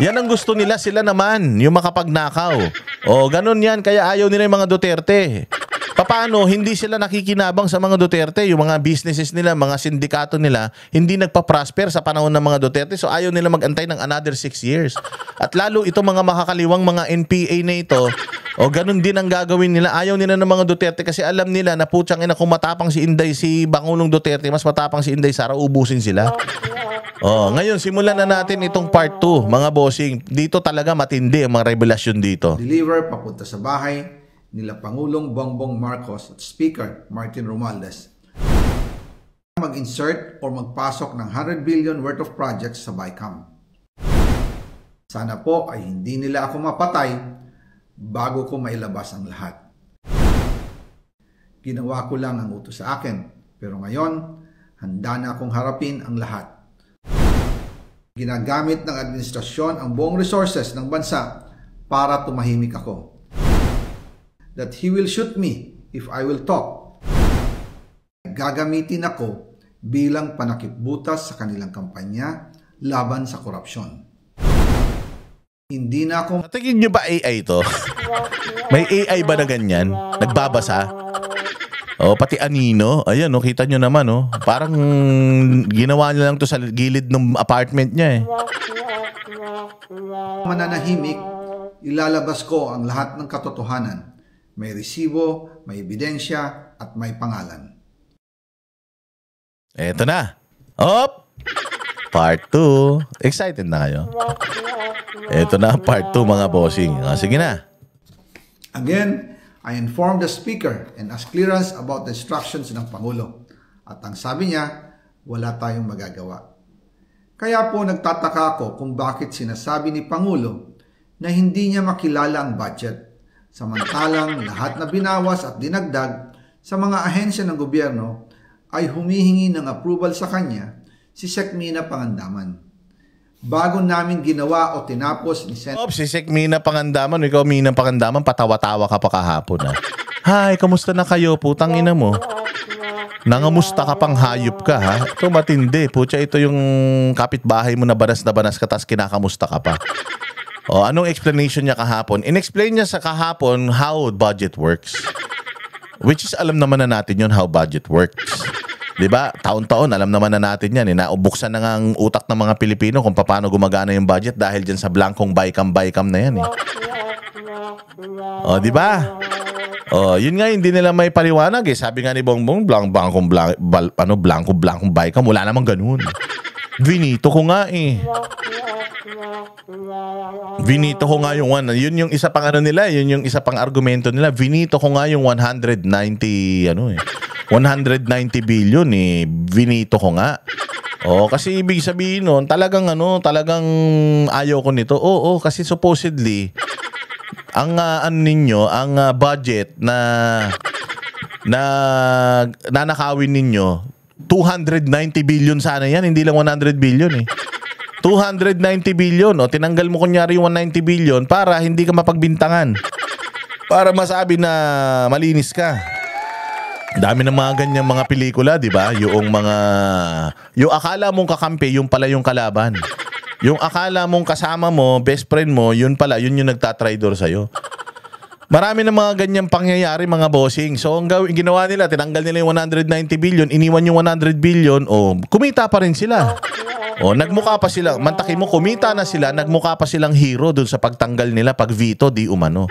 Yan ang gusto nila, sila naman, yung makapagnakaw. O, ganun yan, kaya ayaw nila yung mga Duterte. Paano, hindi sila nakikinabang sa mga Duterte, yung mga businesses nila, mga sindikato nila, hindi nagpa-prosper sa panahon ng mga Duterte, so ayaw nila magantay ng another 6 years. At lalo itong mga makakaliwang mga NPA na ito, o ganun din ang gagawin nila, ayaw nila ng mga Duterte kasi alam nila na putsang ina, kung matapang si Inday, si Bangulong Duterte, mas matapang si Inday Sara, ubusin sila. Oh, ngayon simulan na natin itong part 2, mga bossing. Dito talaga matindi ang mga revelasyon dito. Deliver papunta sa bahay nila Pangulong Bongbong Marcos at Speaker Martin Romualdez. Mag-insert or magpasok ng 100 billion worth of projects sa BICAM. Sana po ay hindi nila ako mapatay bago ko mailabas ang lahat. Ginawa ko lang ang utos sa akin, pero ngayon, handa na akong harapin ang lahat. Ginagamit ng administrasyon ang buong resources ng bansa para tumahimik ako. That he will shoot me if I will talk. Gagamitin ako bilang panakipbutas sa kanilang kampanya laban sa korupsyon. Hindi na ako... Tingin nyo ba AI to? May AI ba na ganyan? Nagbabasa? O, pati anino. Ayan, no, kita nyo naman, no? Parang ginawa niya lang to sa gilid ng apartment niya, eh. Mananahimik, ilalabas ko ang lahat ng katotohanan. May resibo, may ebidensya, at may pangalan. Eto na. Op! Part 2. Excited na kayo? Eto na, part 2, mga bossing. Sige na. Again, I informed the Speaker and asked clearance about the instructions ng Pangulo. At ang sabi niya, wala tayong magagawa. Kaya po nagtataka ako kung bakit sinasabi ni Pangulo na hindi niya makilala ang budget. Samantalang lahat na binawas at dinagdag sa mga ahensya ng gobyerno ay humihingi ng approval sa kanya si Sec Mina Pangandaman. Bago namin ginawa o tinapos ni Sen... Si Sec Mina Pangandaman, ikaw Mina Pangandaman, patawa-tawa ka pa kahapon, ha? Hi, kamusta na kayo? Putang ina mo. Nangamusta ka pang hayop ka, ha? Ito matindi. Putya, ito yung kapitbahay mo na banas ka tas kinakamusta ka pa. O, anong explanation niya kahapon? In-explain niya sa kahapon how budget works. Which is alam naman na natin yun how budget works. Diba? Taon-taon, alam naman na natin yan. Naubuksan na nga ang utak ng mga Pilipino kung paano gumagana yung budget dahil dyan sa blankong BICAM na yan. Eh. O, diba? O, yun nga, hindi nila may paliwanag eh. Sabi nga ni Bongbong, blankong BICAM. Wala namang ganun. Vinito ko nga eh. Vinito ko nga yung one. Yun yung isa pang ano nila, yun yung isa pang argumento nila. Vinito ko nga yung 190 billion eh. Vinito ko nga. Oh, kasi ibig sabihin nun, talagang ayaw ko nito. Oo, kasi supposedly ang ang budget na nanakawin ninyo 290 billion sana yan, hindi lang 100 billion eh. 290 billion. O, tinanggal mo kunyari yung 190 billion para hindi ka mapagbintangan. Para masabi na malinis ka. Dami ng mga ganyang mga pelikula, di ba? Yung akala mong kakampi, yung pala yung kalaban. Yung akala mong kasama mo, best friend mo, yun pala, yun yung nagtatraidor sa'yo. Marami ng mga ganyang pangyayari, mga bossing. So, ang ginawa nila, tinanggal nila yung 190 billion, iniwan yung 100 billion, kumita pa rin sila. Nagmukha pa sila, mantakin mo, kumita na sila, nagmukha pa silang hero dun sa pagtanggal nila, pag veto, di umano.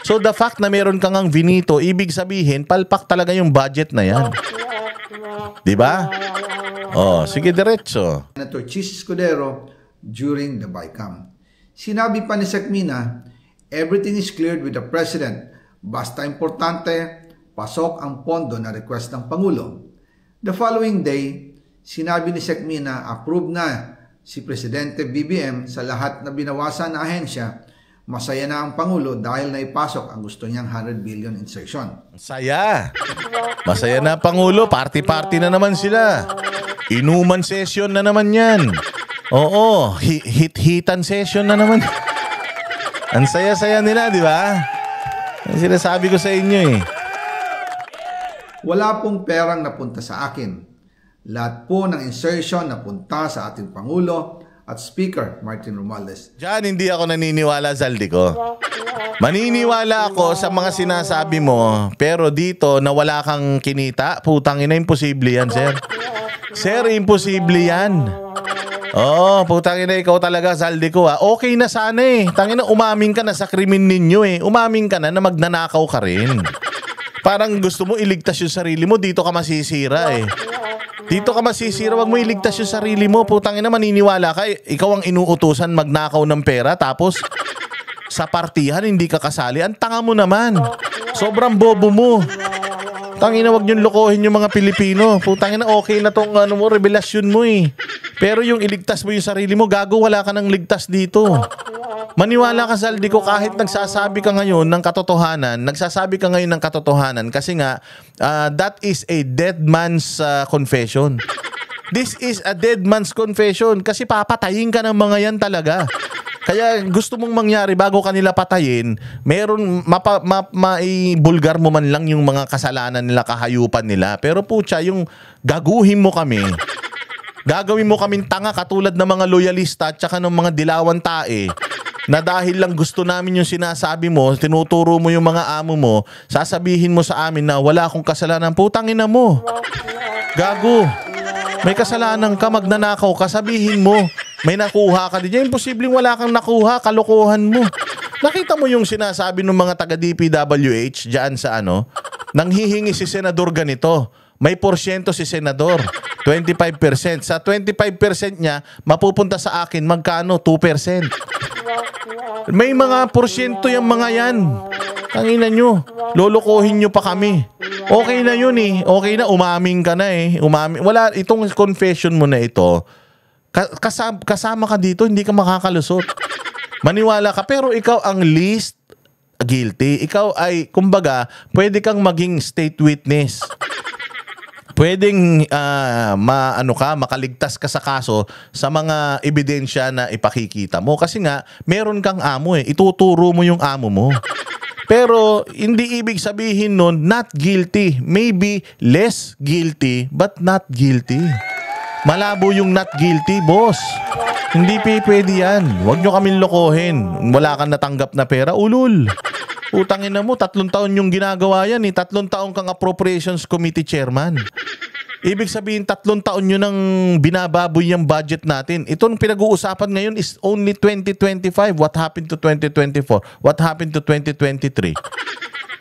So, the fact na meron kang ang vinito, ibig sabihin, palpak talaga yung budget na yan. Diba? Sige, diretso. Senator Chis Escudero during the BICAM. Sinabi pa ni Sekmina, everything is cleared with the President. Basta importante, pasok ang pondo na request ng Pangulo. The following day, sinabi ni Sekmina, approve na si Presidente BBM sa lahat na binawasan na ahensya. Masaya na ang Pangulo dahil naipasok ang gusto niyang 100 billion insertion. Saya. Masaya na Pangulo, party-party na naman sila. Inuman session na naman yan. Oo, hit-hitan session na naman. Ang saya-saya nila, di ba? Ang sinasabi ko sa inyo Wala pong perang napunta sa akin. Lahat po ng insertion napunta sa ating Pangulo at Speaker Martin Romualdez. Diyan hindi ako naniniwala, Zaldico. Maniniwala ako sa mga sinasabi mo, pero dito na wala kang kinita, putang ina, imposible yan, sir. Sir, imposible yan. Putang ina, ikaw talaga, Zaldico, ha. Okay na sana Tangina, umaming ka na sa krimen ninyo Umaming ka na magnanakaw ka rin. Parang gusto mo iligtas yung sarili mo, dito ka masisira Dito ka masisira, wag mo iligtas yung sarili mo. Putang ina, maniniwala ka. Ikaw ang inuutusan magnakaw ng pera, tapos sa partihan hindi ka kasali. Ang tanga mo naman. Sobrang bobo mo. Tangina, wag niyong lokohin yung mga Pilipino. Putang ina, okay na tong revelasyon mo Pero yung iligtas mo yung sarili mo, gago, wala ka nang ligtas dito. Maniwala ka, Zaldico, kahit nagsasabi ka ngayon ng katotohanan, kasi nga, that is a dead man's confession. This is a dead man's confession kasi papatayin ka ng mga yan talaga. Kaya gusto mong mangyari bago kanila patayin, meron maibulgar mo man lang yung mga kasalanan nila, kahayupan nila. Pero putya, yung gaguhin mo kami, gagawin mo kaming tanga katulad ng mga loyalista at saka ng mga dilawan tae, na dahil lang gusto namin yung sinasabi mo, tinuturo mo yung mga amo mo, sasabihin mo sa amin na wala akong kasalanan. Putang ina mo. Gago. May kasalanan ka, magnanakaw ka, sabihin mo. May nakuha ka din. Imposibleng wala kang nakuha, kalokohan mo. Nakita mo yung sinasabi ng mga taga-DPWH dyan sa nanghihingi si Senador ganito. May porsyento si Senador. 25%. Sa 25% niya, mapupunta sa akin, magkano? 2%. May mga porsyento yung mga yan. Tangina nyo. Lolokohin nyo pa kami. Okay na yun Okay na, umaming ka na Wala, itong confession mo na ito, kasama ka dito, hindi ka makakalusot. Maniwala ka, pero ikaw ang least guilty. Ikaw ay, kumbaga, pwede kang maging state witness. Pwedeng makaligtas ka sa kaso sa mga ebidensya na ipakikita mo. Kasi nga, meron kang amo Ituturo mo yung amo mo. Pero, hindi ibig sabihin nun, not guilty. Maybe less guilty, but not guilty. Malabo yung not guilty, boss. Hindi pwede yan. Huwag nyo kaming lokohin. Wala kang natanggap na pera, ulul. Utangin na mo, 3 taon yung ginagawa yan 3 taon kang Appropriations Committee Chairman. Ibig sabihin, 3 taon yun ang binababoy yung budget natin. Itong pinag-uusapan ngayon is only 2025. What happened to 2024? What happened to 2023?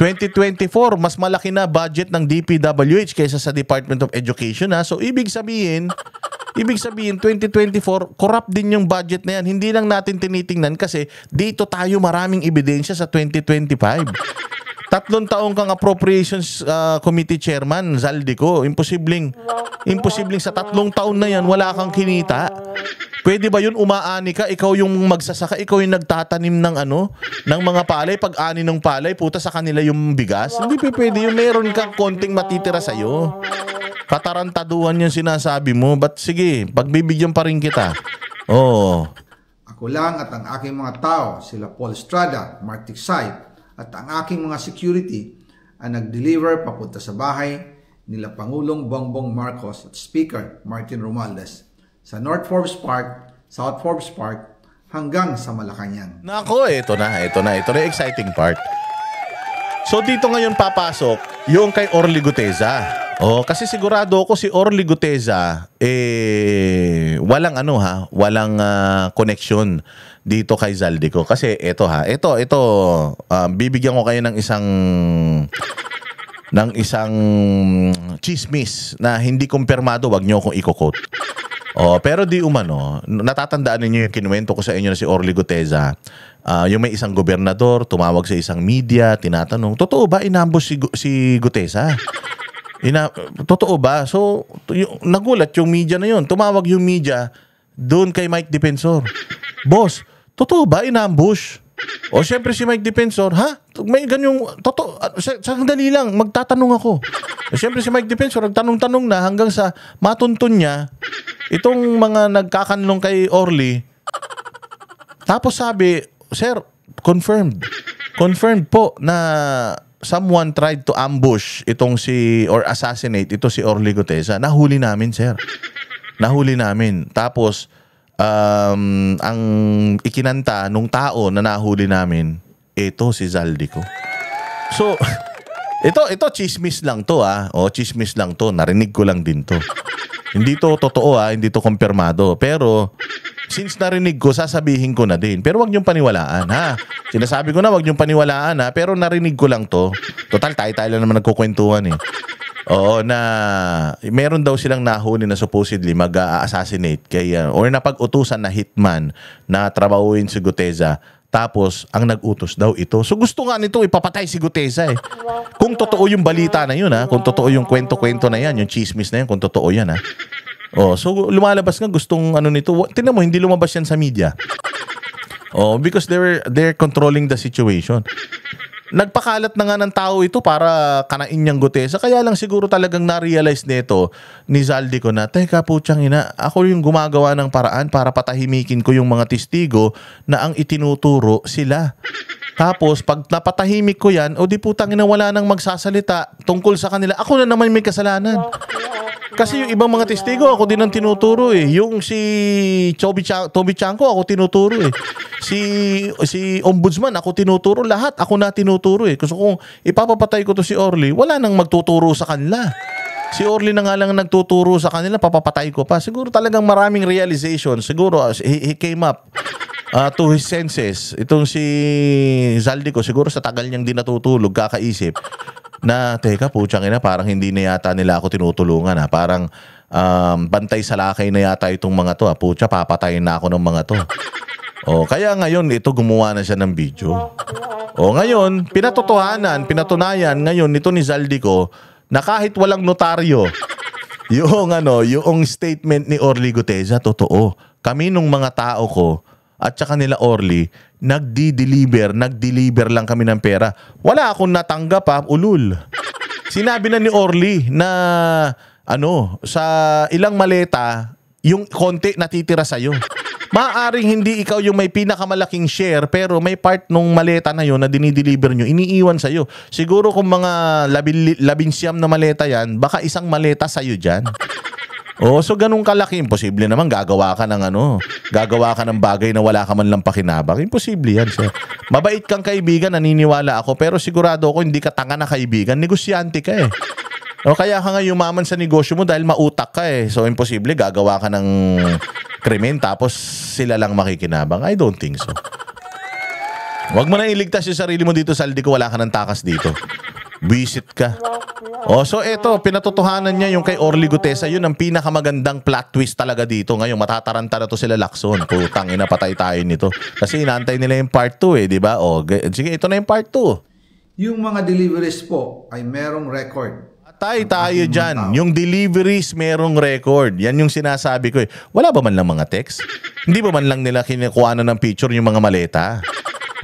2024, mas malaki na budget ng DPWH kaysa sa Department of Education. So, ibig sabihin, 2024, corrupt din yung budget na yan. Hindi lang natin tinitingnan kasi dito tayo maraming ebidensya sa 2025. 3 taong kang Appropriations Committee Chairman, Zaldico. Imposibleng sa 3 taon na yan, wala kang kinita. Pwede ba yun, umaani ka, ikaw yung magsasaka, ikaw yung nagtatanim ng ng mga palay, pag-ani ng palay, puta sa kanila yung bigas? Hindi pwede yun, meron kang konting matitira sa'yo. Katarantaduhan yung sinasabi mo, but sige, pagbibigyan pa rin kita. Oh. Ako lang at ang aking mga tao, sila Paul Estrada, Mark Tiksay, at ang aking mga security ang nag-deliver papunta sa bahay nila Pangulong Bongbong Marcos at Speaker Martin Romualdez sa North Forbes Park, South Forbes Park, hanggang sa Malacanang. Nako, ito na yung exciting part. So dito ngayon papasok yung kay Orly Guteza. Kasi sigurado ako si Orly Guteza walang walang connection dito kay Zaldico. Kasi ito bibigyan ko kayo ng isang chismis na hindi kumpirmado, wag niyo akong i-quote. Pero di umano, natatandaan niyo yung kinuwento ko sa inyo na si Orly Guteza. Yung may isang gobernador, tumawag sa isang media, tinatanong, totoo ba inambush si Guteza? Totoo ba? So, nagulat yung media na yun. Tumawag yung media doon kay Mike Defensor. Boss, totoo ba inambush? Syempre si Mike Defensor, ha? May ganyong, totoo, sandali lang, magtatanong ako. Syempre si Mike Defensor, nagtanong-tanong na hanggang sa matuntun niya itong mga nagkakanlong kay Orly. Tapos sabi, sir, confirmed po na someone tried to ambush or assassinate ito si Orly Guteza. Nahuli namin, sir. Nahuli namin. Tapos, ang ikinanta nung tao na nahuli namin, ito si Zaldico. So, ito chismis lang to, chismis lang to. Narinig ko lang din to. Hindi to totoo, hindi to kumpirmado. Pero, since narinig ko, sasabihin ko na din. Pero wag niyong paniwalaan, ha? Sinasabi ko na wag niyong paniwalaan, ha? Pero narinig ko lang to. Total, tayo lang naman nagkukwentuhan, eh. Na meron daw silang nahuli na supposedly mag-assassinate or napag-utusan na hitman na trabahuin si Guteza. Tapos, ang nag-utos daw ito. So, gusto nga nito ipapatay si Guteza, eh. Kung totoo yung balita na yun, ha? Kung totoo yung kwento-kwento na yan, yung chismis na yan, kung totoo yan, ha? So lumalabas nga gustong nito. Tingnan mo, hindi lumabas yan sa media. Because they're controlling the situation. Nagpakalat na nga ng tao ito para kanain niyang Guteza. Kaya lang siguro talagang na-realize nito ni Zaldico na, teka putyang ina, ako yung gumagawa ng paraan para patahimikin ko yung mga testigo na ang itinuturo sila. Tapos pag napatahimik ko yan, di putang ina, wala nang magsasalita tungkol sa kanila. Ako na naman may kasalanan. Kasi yung ibang mga testigo, ako din ang tinuturo, eh. Yung si Toby Chanko, ako tinuturo, eh. Si Ombudsman, ako tinuturo. Lahat, ako na tinuturo, eh. Kasi kung ipapapatay ko to si Orly, wala nang magtuturo sa kanila. Si Orly na nga lang nagtuturo sa kanila, papapatay ko pa. Siguro talagang maraming realization. Siguro, he came up to his senses. Itong si Zaldico, siguro sa tagal niyang di natutulog, kakaisip na, teka, putyang ina, parang hindi na yata nila ako tinutulungan, ha. Parang bantay sa lakay na yata itong mga to, ha. Putya, papatayin na ako ng mga to. Kaya ngayon, ito gumawa na siya ng video. Ngayon, pinatunayan ngayon nito ni Zaldico na kahit walang notaryo, yung statement ni Orly Guteza, totoo. Kami nung mga tao ko, at saka nila Orly, nagdi-deliver lang kami ng pera. Wala akong natanggap, ha, ulul. Sinabi na ni Orly na sa ilang maleta, yung konti natitira sa'yo. Maaaring hindi ikaw yung may pinakamalaking share, pero may part nung maleta na yun na dinideliver nyo, iniiwan sa'yo. Siguro kung mga 19 na maleta yan, baka isang maleta sa'yo dyan. So ganun kalaki, imposible naman gagawa ka ng bagay na wala ka man lang pakinabang. Imposible yan, sir. Mabait kang kaibigan, naniniwala ako, pero sigurado ako hindi ka tanga na kaibigan, negosyante ka, eh. Kaya ka nga yumaman sa negosyo mo dahil mautak ka, eh. So imposible gagawa ka ng krimen tapos sila lang makikinabang. I don't think so. Huwag mo na iligtas yung sarili mo dito, Zaldico, wala ka ng takas dito. Visit ka. So eto, pinatotohanan niya yung kay Orly Guteza. Yun ang pinakamagandang plot twist talaga dito. Ngayon, matataranta na to sila Lacson. Putang ina, patay tayo nito. Kasi inaantay nila yung part 2, eh, di ba? Sige, ito na yung part 2. Yung mga deliveries po ay merong record. Patay tayo dyan. Yung deliveries merong record. Yan yung sinasabi ko, eh. Wala ba man lang mga text? Hindi ba man lang nila kinukuha na ng picture yung mga maleta?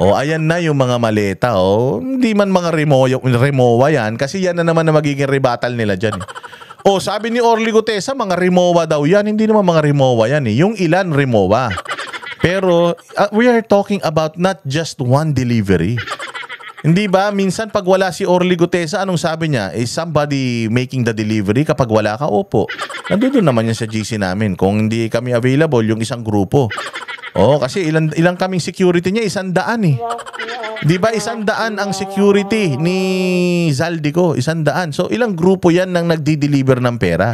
Ayan na yung mga maleta, Hindi man mga remowa yan kasi yan na naman na magiging rebuttal nila dyan. O sabi ni Orly Gutesa, mga Rimowa daw yan. Hindi naman mga Rimowa yan eh. Yung ilan Rimowa. Pero we are talking about not just one delivery. Hindi ba? Minsan pag wala si Orly Gutesa, anong sabi niya? Is somebody making the delivery kapag wala ka? Opo. Nandun naman yan sa GC namin. Kung hindi kami available, yung isang grupo. Kasi ilang kaming security niya, 100 eh. Di ba 100 ang security ni Zaldico? 100. So ilang grupo yan nang nagdi-deliver ng pera?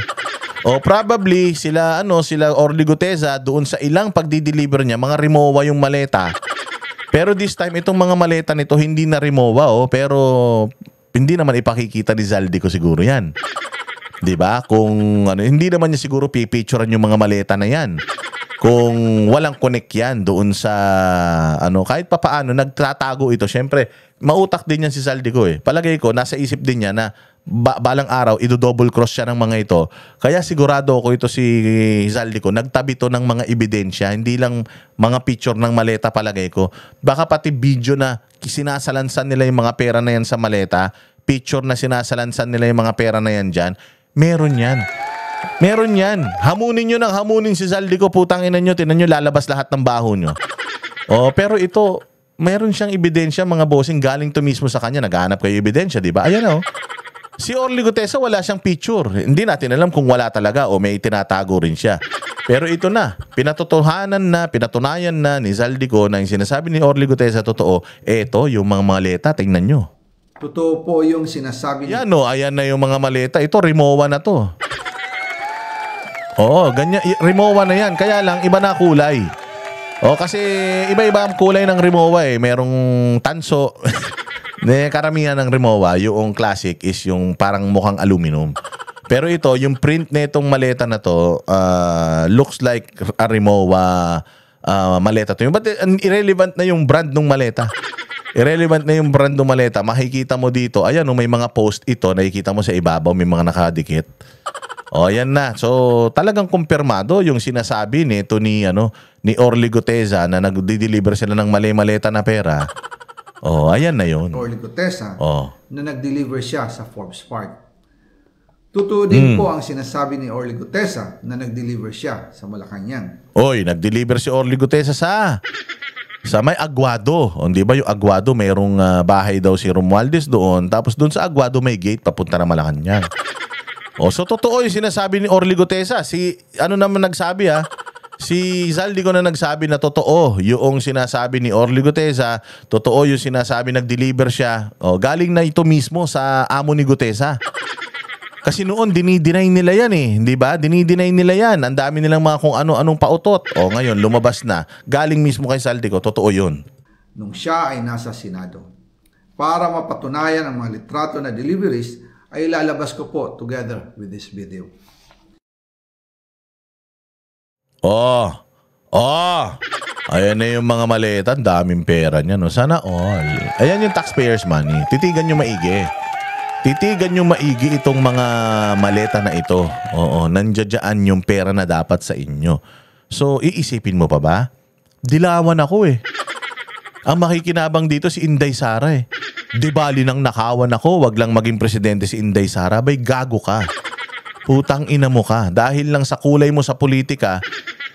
Probably sila Orly Gutesa doon sa ilang pagdi-deliver niya, mga Rimowa yung maleta. Pero this time itong mga maleta nito hindi na Rimowa pero hindi naman ipakikita ni Zaldico siguro yan. 'Di ba? Kung hindi naman niya siguro pipicturean yung mga maleta na yan. Kung walang connect yan doon sa kahit papaano nagtatago ito. Syempre, mautak din yan si Zaldico eh. Palagay ko nasa isip din niya na balang araw ido-double cross siya ng mga ito. Kaya sigurado ako ito si Zaldico nagtabi to ng mga ebidensya, hindi lang mga picture ng maleta palagay ko. Baka pati video na sinasalansan nila yung mga pera na yan sa maleta, picture na sinasalansan nila yung mga pera na yan dyan. Meron yan. Meron yan. Hamunin nyo ng hamunin si Zaldico, putang ina nyo, tinan nyo lalabas lahat ng baho nyo. Pero ito, meron siyang ebidensya mga bossing, galing to mismo sa kanya, naghahanap kayo ebidensya, di ba? Ayan Si Orly Gutesa wala siyang picture. Hindi natin alam kung wala talaga o may tinatago rin siya. Pero ito na, pinatunayan na ni Zaldico na yung sinasabi ni Orly Gutesa totoo. Ito, yung mga maleta, tingnan nyo. Totoo po yung sinasabi niya. Ayan na yung mga maleta. Ito, Rimowa na to. Ganyan. Rimowa na yan. Kaya lang, iba na kulay. Kasi iba-iba ang kulay ng Rimowa eh. Merong tanso. Karamihan ng Rimowa, yung classic is yung parang mukhang aluminum. Pero ito, yung print nitong maleta na to, looks like a Rimowa maleta to. But irrelevant na yung brand ng maleta. Irrelevant na yung brand ng maleta. Makikita mo dito, ayan, may mga post ito, nakikita mo sa ibabaw, may mga nakadikit. Ayan na. So, talagang kumpirmado yung sinasabi nito ni Orly Gutesa na nagdi-deliver sila ng mali-maleta na pera. Ayan na yun. Orly Gutesa na nag-deliver siya sa Forbes Park. Totoo din po ang sinasabi ni Orly Gutesa na nag-deliver siya sa Malacanang. Nag-deliver si Orly Gutesa sa may Aguado. Di ba yung Aguado, mayroong bahay daw si Romualdez doon. Tapos doon sa Aguado may gate papunta na Malacanang. So totoo yung sinasabi ni Orly Gutesa. Naman nagsabi Si Zaldico na nagsabi na totoo yung sinasabi ni Orly Gutesa, totoo yung sinasabi nag-deliver siya. Galing na ito mismo sa amo ni Gutesa. Kasi noon dinideny nila yan eh, di ba? Dinideny nila yan. Ang dami nilang mga kung ano-anong pautot. Ngayon lumabas na. Galing mismo kay Zaldico, totoo yun. Nung siya ay nasa Senado, para mapatunayan ang mga litrato na deliveries, ay lalabas ko po together with this video. Ayan na yung mga maleta. Ang daming pera niya, Sana all. Ayan yung taxpayers' money. Titigan nyo maigi. Titigan nyo maigi itong mga maleta na ito. Nandiyan yung pera na dapat sa inyo. So, iisipin mo pa ba? Dilawan ako eh. Ang makikinabang dito si Inday Sara eh. Di bali nang nakawan ako, wag lang maging presidente si Inday Sara. Bay, gago ka. Putang ina mo ka. Dahil lang sa kulay mo sa politika,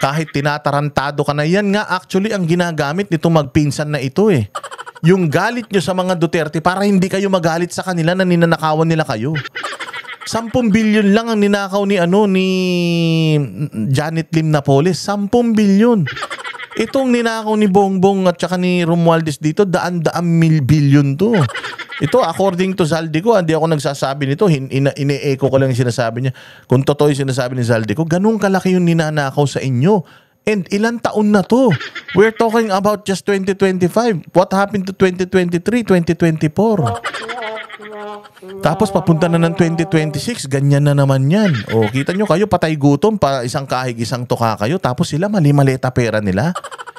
kahit tinatarantado ka na, yan nga actually ang ginagamit nito magpinsan na ito eh. Yung galit nyo sa mga Duterte para hindi kayo magalit sa kanila na ninanakawan nila kayo. 10 bilyon lang ang ninakaw ni Janet Lim Napoles. 10 bilyon. Itong ninakaw ni Bongbong at saka ni Romualdez dito, daan-daan bilyon to. Ito, according to Zaldico, hindi ako nagsasabi nito, ine-echo ko lang yung sinasabi niya. Kung totoo yung sinasabi ni Zaldico, ganun kalaki yung ninanakaw sa inyo. And ilang taon na to? We're talking about just 2025. What happened to 2023, 2024? Tapos papunta na ng 2026, ganyan na naman yan. Kita nyo kayo, patay gutom, pa isang kahig, isang tuka kayo, tapos sila mali-maleta pera nila.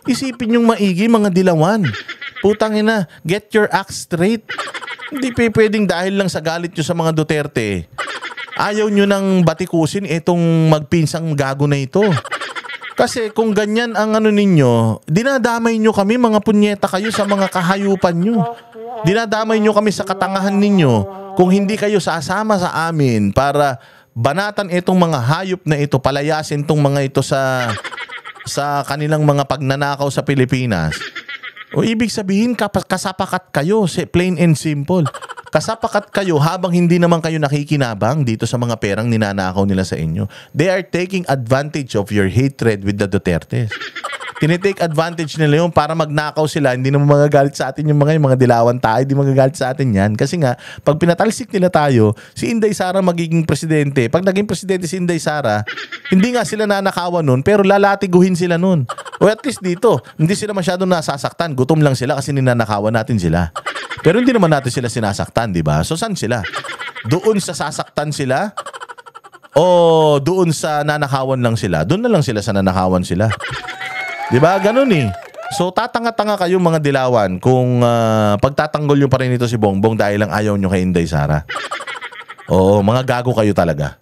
Isipin yung maigi, mga dilawan. Putang ina, get your act straight. Hindi pwedeng dahil lang sa galit nyo sa mga Duterte, ayaw nyo nang batikusin itong magpinsang gago na ito. Kasi kung ganyan ang ninyo, dinadamay nyo kami, mga punyeta kayo sa mga kahayupan nyo. Dinadamay nyo kami sa katangahan ninyo kung hindi kayo sasama sa amin para banatan itong mga hayop na ito, palayasin itong mga ito sa kanilang mga pagnanakaw sa Pilipinas. O ibig sabihin, kasapakat kayo, plain and simple. Kasapakat kayo habang hindi naman kayo nakikinabang dito sa mga perang ninanakaw nila sa inyo. They are taking advantage of your hatred with the Dutertes. Tinitake advantage nila yun para magnakaw sila. Hindi naman magagalit sa atin yung mga dilawan tayo. Hindi magagalit sa atin yan. Kasi nga, pag pinatalsik nila tayo, si Inday Sara magiging presidente. Pag naging presidente si Inday Sara, hindi nga sila nanakawan nun, pero lalatiguhin sila nun. O at least dito, hindi sila masyadong nasasaktan. Gutom lang sila kasi ninanakawan natin sila. Pero hindi naman natin sila sinasaktan, di ba? So saan sila? Doon sa sasaktan sila? O doon sa nanakawan lang sila? Doon na lang sila sa nanakawan sila. Diba? Ganun eh. So tatanga-tanga kayo mga dilawan kung pagtatanggol nyo pa rin ito si Bongbong dahil lang ayaw nyo kay Inday Sara. Oo, mga gago kayo talaga.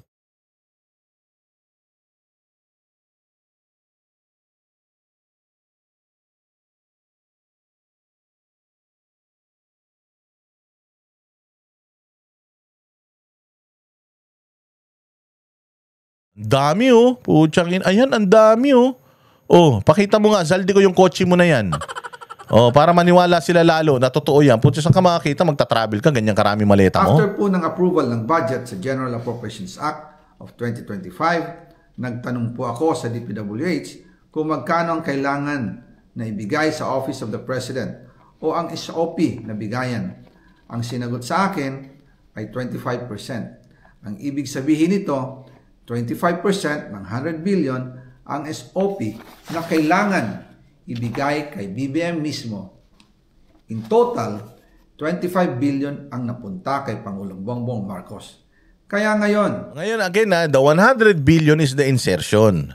Dami oh. Putsangin. Ayan, ang dami oh. Oh, pakita mo nga, Zaldi ko yung kotse mo na yan. Oh, para maniwala sila lalo na totoo yan. Puto, saan ka makakita, magta-travel ka, ganyan karami maleta mo. After po ng approval ng budget sa General Appropriations Act of 2025, nagtanong po ako sa DPWH kung magkano ang kailangan na ibigay sa Office of the President o ang SOP na bigayan. Ang sinagot sa akin ay 25%. Ang ibig sabihin nito, 25% ng 100 billion ang SOP na kailangan ibigay kay BBM mismo. In total, 25 billion ang napunta kay Pangulong Bongbong Marcos. Kaya ngayon, again the 100 billion is the insertion.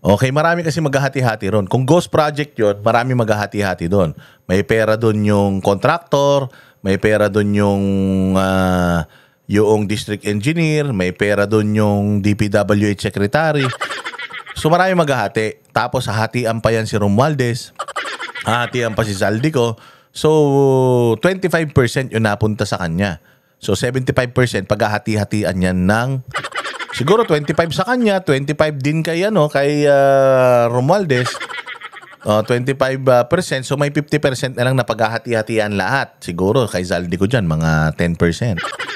Okay, marami kasi maghahati-hati ron. Kung ghost project yon, marami maghahati-hati doon. May pera doon yung contractor, may pera doon yung district engineer, may pera doon yung DPWH secretary. So marami maghahati. Tapos hahatian pa yan si Romualdez. Hahatian pa si Zaldico. So 25% yung napunta sa kanya. So 75% paghahati-hatian yan ng siguro 25 sa kanya, 25 din kay Romualdez. 25%, so may 50% na lang na paghahati-hatian lahat. Siguro kay Zaldico diyan mga 10%.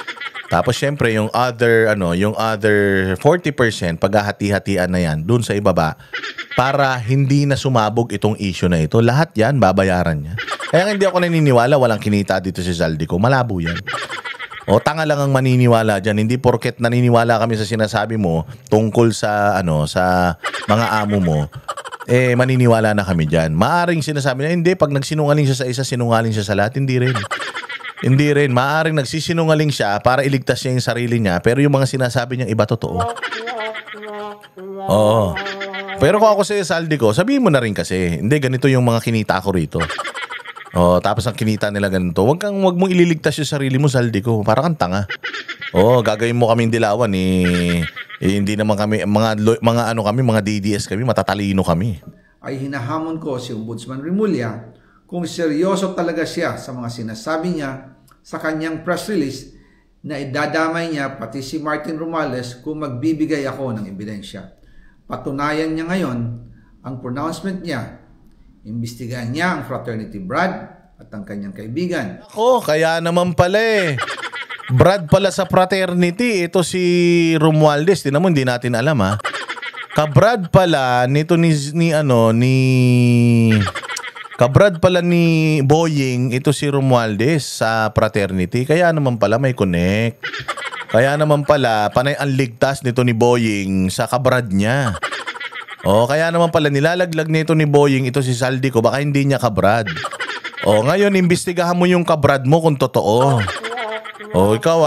Tapos syempre yung other 40% paghahati-hatian na yan doon sa ibaba para hindi na sumabog itong issue na ito. Lahat yan babayaran niya. Kaya hindi ako naniniwala walang kinita dito si Zaldico. Malabo yan. O tanga lang ang maniniwala diyan. Hindi porket naniniwala kami sa sinasabi mo tungkol sa sa mga amo mo, maniniwala na kami diyan. Maaring sinasabi niya hindi, pag nagsinungaling siya sa isa, sinungaling siya sa lahat. Hindi rin. Hindi rin. Maaring nagsisinungaling siya para iligtas niya yung sarili niya, pero yung mga sinasabi niya iba totoo. Oo. Pero kung ako sa Zaldico, sabihin mo na rin kasi, hindi, ganito yung mga kinita ko rito. Tapos ang kinita nila ganito. Wag mong ililigtas yung sarili mo, Zaldico. Para kang tanga. Gagawin mo kaming dilawan hindi naman kami mga DDS kami, matatalino kami. Ay hinahamon ko si Ombudsman Remulla kung seryoso talaga siya sa mga sinasabi niya sa kanyang press release na idadamay niya pati si Martin Romualdez kung magbibigay ako ng ebidensya. Patunayan niya ngayon ang pronouncement niya. Imbestigahan niya ang Fraternity Brad at ang kanyang kaibigan. Kaya naman pala Brad pala sa fraternity, ito si Romualdez. Tingnan mo, hindi natin alam ha. Kabrad pala nito Kabrad pala ni Boying, ito si Romualdez sa fraternity. Kaya naman pala may connect. Kaya naman pala panay ang ligtas nito ni Boying sa kabrad niya. Kaya naman pala nilalaglag nito ni Boying ito si Zaldico, baka hindi niya kabrad. Ngayon imbestigahan mo yung kabrad mo kung totoo. Ikaw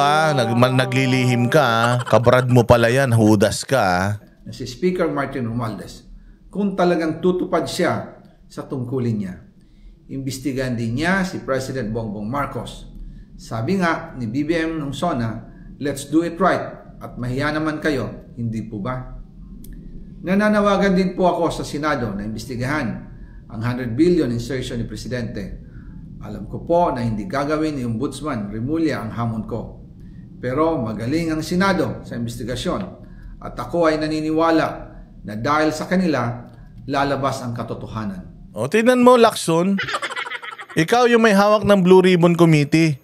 naglilihim ka. Kabrad mo pala yan, hudas ka. Si Speaker Martin Romualdez, kung talagang tutupad siya sa tungkulin niya. Imbestigahan din niya si President Bongbong Marcos. Sabi nga ni BBM nung SONA, let's do it right at mahiya naman kayo, hindi po ba? Nananawagan din po ako sa Senado na imbestigahan ang 100 billion insertion ni Presidente. Alam ko po na hindi gagawin ni Ombudsman Remulla ang hamon ko. Pero magaling ang Senado sa investigasyon at ako ay naniniwala na dahil sa kanila, lalabas ang katotohanan. O, tingnan mo, Lacson. Ikaw yung may hawak ng Blue Ribbon Committee.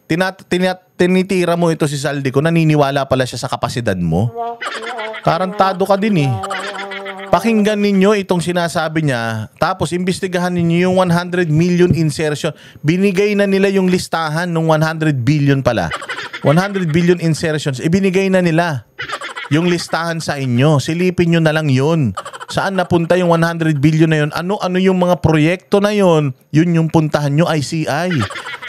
Tinitira mo ito si Zaldico. Naniniwala pala siya sa kapasidad mo. Tarantado ka din eh. Pakinggan ninyo itong sinasabi niya, tapos imbestigahan ninyo yung 100 million insertion. Binigay na nila yung listahan ng 100 billion pala. 100 billion insertions, ibinigay na nila yung listahan sa inyo. Silipin nyo na lang yun. Saan napunta yung 100 billion na yun? Ano yung mga proyekto na yun? Yun yung puntahan nyo, ICI.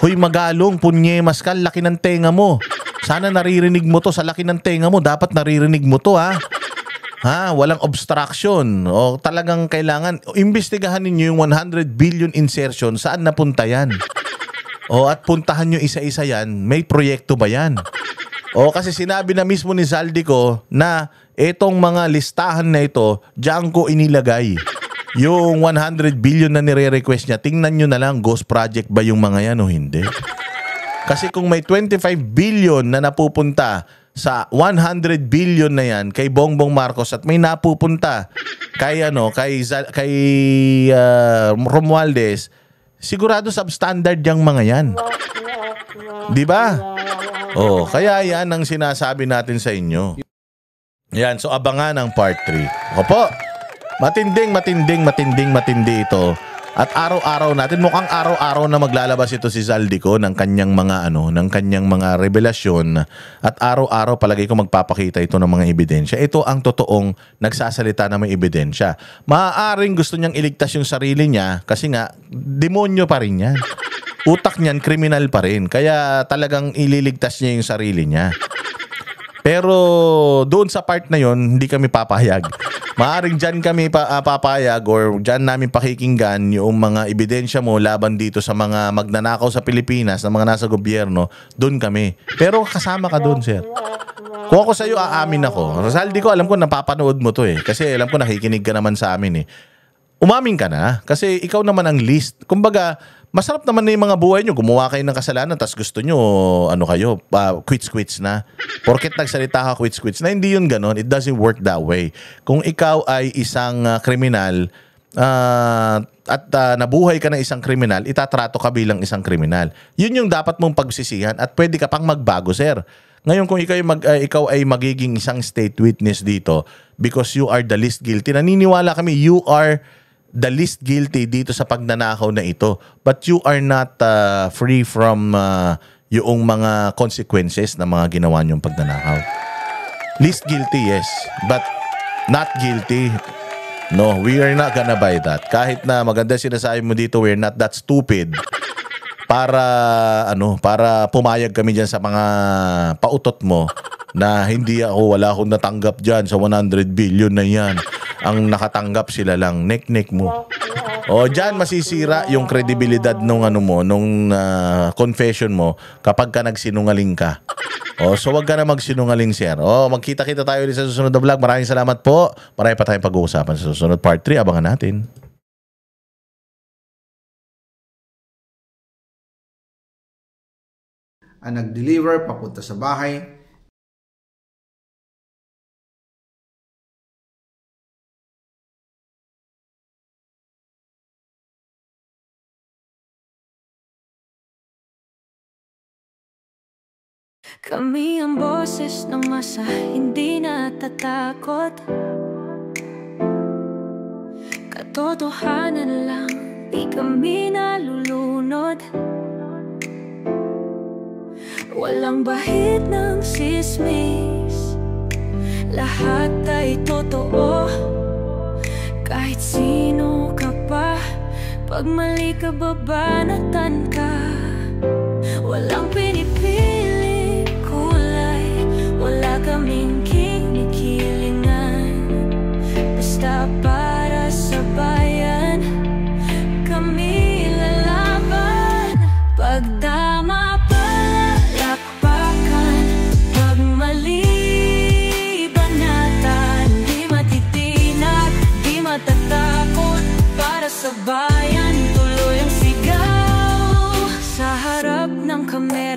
Hoy Magalong, Punye Maskal, laki ng tenga mo. Sana naririnig mo to, sa laki ng tenga mo. Dapat naririnig mo to, ha? Walang obstruction. O talagang kailangan imbestigahan niyo yung 100 billion insertion, saan napunta yan? O at puntahan niyo isa-isa yan, may proyekto ba yan? O kasi sinabi na mismo ni Zaldico na itong mga listahan na ito, diyan ko inilagay. Yung 100 billion na nire-request niya, tingnan niyo na lang, ghost project ba yung mga yan o hindi? Kasi kung may 25 billion na napupunta sa 100 billion na yan kay Bongbong Marcos at may napupunta kay Romualdez, sigurado substandard yung mga yan. 'Di ba? Oh, kaya yan ang sinasabi natin sa inyo. Yan, so abangan ang part 3. Opo. Matindi ito. At araw-araw natin, mukhang araw-araw na maglalabas ito si Zaldico ng kanyang mga revelasyon, at araw-araw palagi ko magpapakita ito ng mga ebidensya. Ito ang totoong nagsasalita na may ebidensya. Maaaring gusto niyang iligtas yung sarili niya kasi nga demonyo pa rin yan. Utak niyan kriminal pa rin. Kaya talagang ililigtas niya yung sarili niya. Pero doon sa part na yon, hindi kami papayag. Maaring dyan kami papayag or dyan namin pakikinggan yung mga ebidensya mo laban dito sa mga magnanakaw sa Pilipinas, na mga nasa gobyerno, doon kami. Pero kasama ka doon, sir. Kung ako sa'yo, aamin ako. Zaldico, alam ko napapanood mo to eh. Kasi alam ko nakikinig ka naman sa amin eh. Umamin ka na kasi ikaw naman ang least. Kumbaga, masarap naman na yung mga buhay nyo. Gumawa kayo ng kasalanan tapos gusto nyo, quits na. Porket nagsalita ka, quits na. Hindi yun ganon. It doesn't work that way. Kung ikaw ay isang kriminal at nabuhay ka ng isang kriminal, itatrato ka bilang isang kriminal. Yun yung dapat mong pagsisihan at pwede ka pang magbago, sir. Ngayon, kung ikaw ay magiging isang state witness dito because you are the least guilty, naniniwala kami, you are the least guilty dito sa pagnanakaw na ito. But you are not free from yung mga consequences na mga ginawa niyong pagnanakaw. Least guilty, yes. But not guilty. No, we are not gonna buy that. Kahit na maganda sinasabi mo dito, we're not that stupid para pumayag kami dyan sa mga pautot mo na wala akong natanggap dyan sa 100 billion na yan. Ang nakatanggap sila lang, nek-nek mo. O dyan masisira yung kredibilidad nung confession mo kapag ka nagsinungaling ka. O so wag ka na magsinungaling, sir. O magkita-kita tayo ulit sa susunod na vlog. Maraming salamat po. Marami pa tayong pag-uusapan sa susunod part 3. Abangan natin. Ang nag-deliver papunta sa bahay, kami ang boses ng masa, hindi natatakot. Katotohanan lang, di kami nalulunod. Walang bahid ng sismis, lahat ay totoo. Kahit sino ka pa, pag mali ka babanatan ka. Walang pinipili kulay, wala kaming kinikilingan. Basta para sa bayan, kami lalaban. Pagdama palakpakan, pag mali banatan. Di matitinag, di matatakot, para sa bayan tuloy ang sigaw. Sa harap ng kamera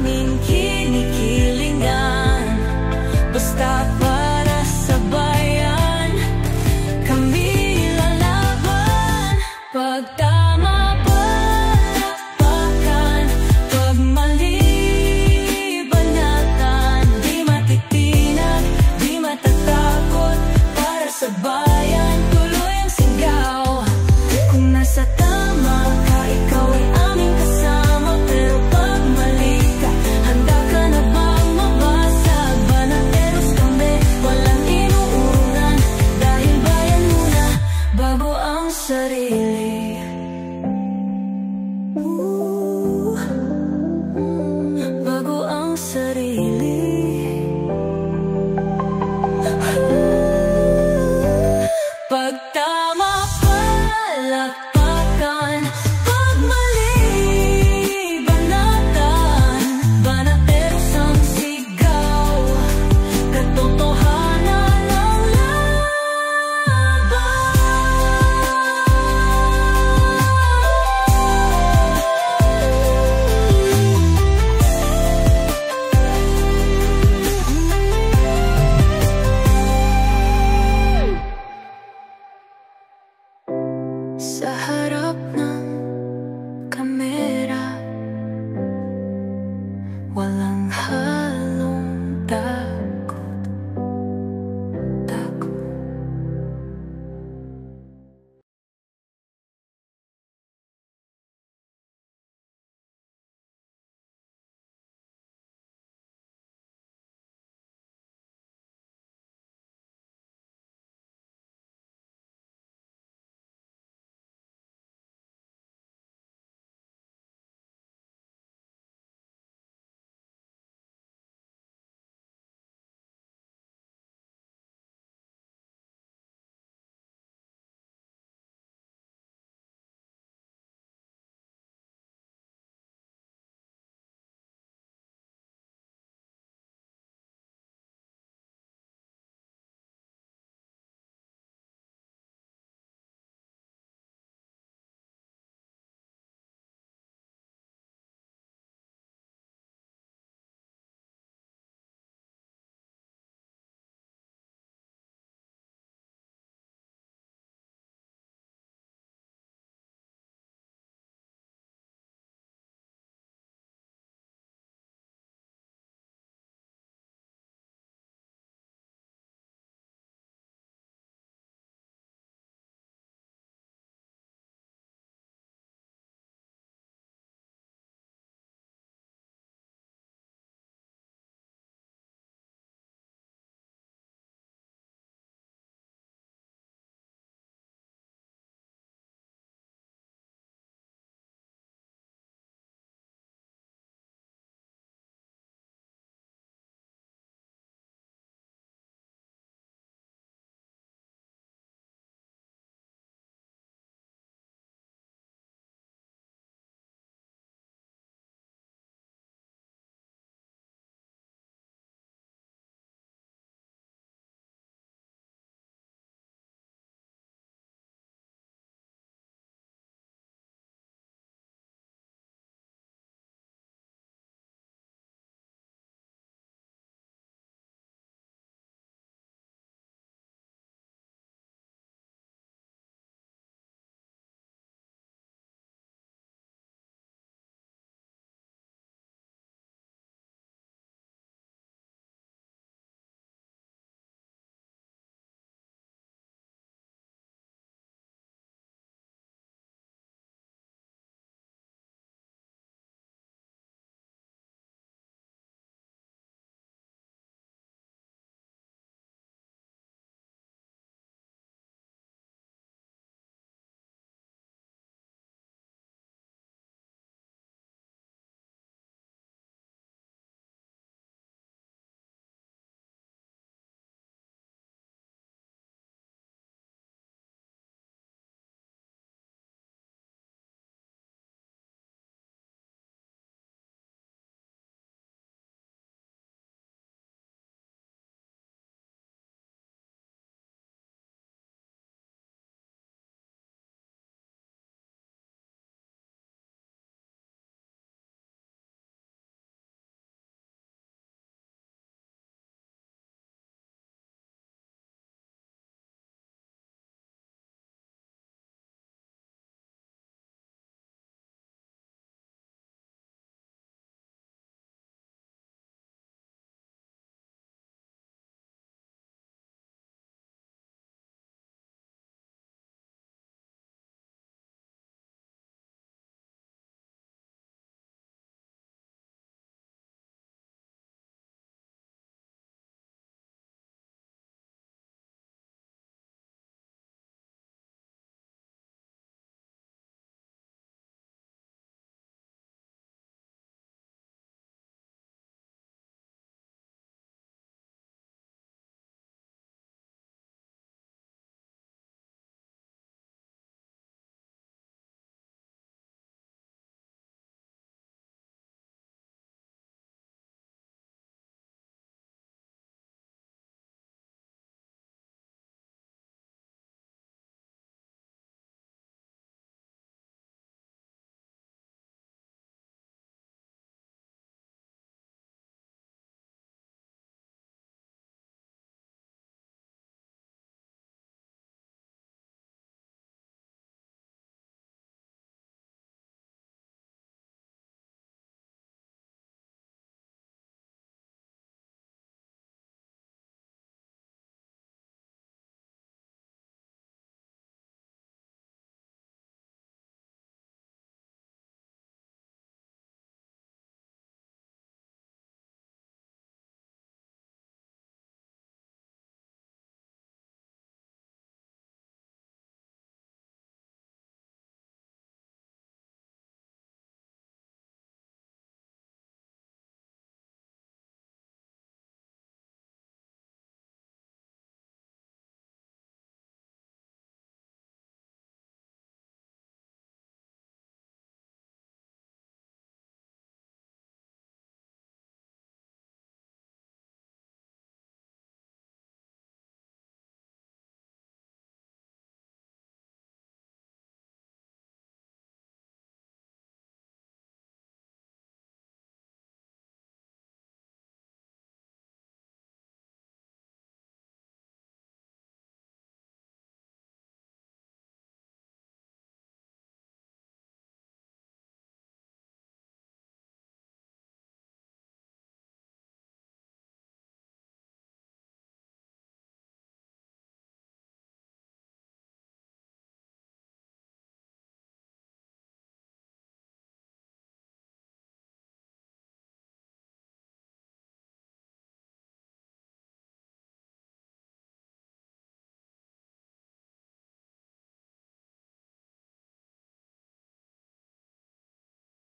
aming kinikilingan. Basta para sa bayan, kami lalaban. Pag tama palakpakan, pag mali banatan. Di matitinag, di matatakot, para sa bayan tuloy ang sigaw. Kung nasa tama ka, ikaw ay aming kasama. Pero pag mali ka, handa ka na bang mabasag? Banateros kami, walang inuunan, dahil bayan muna bago ang sarili.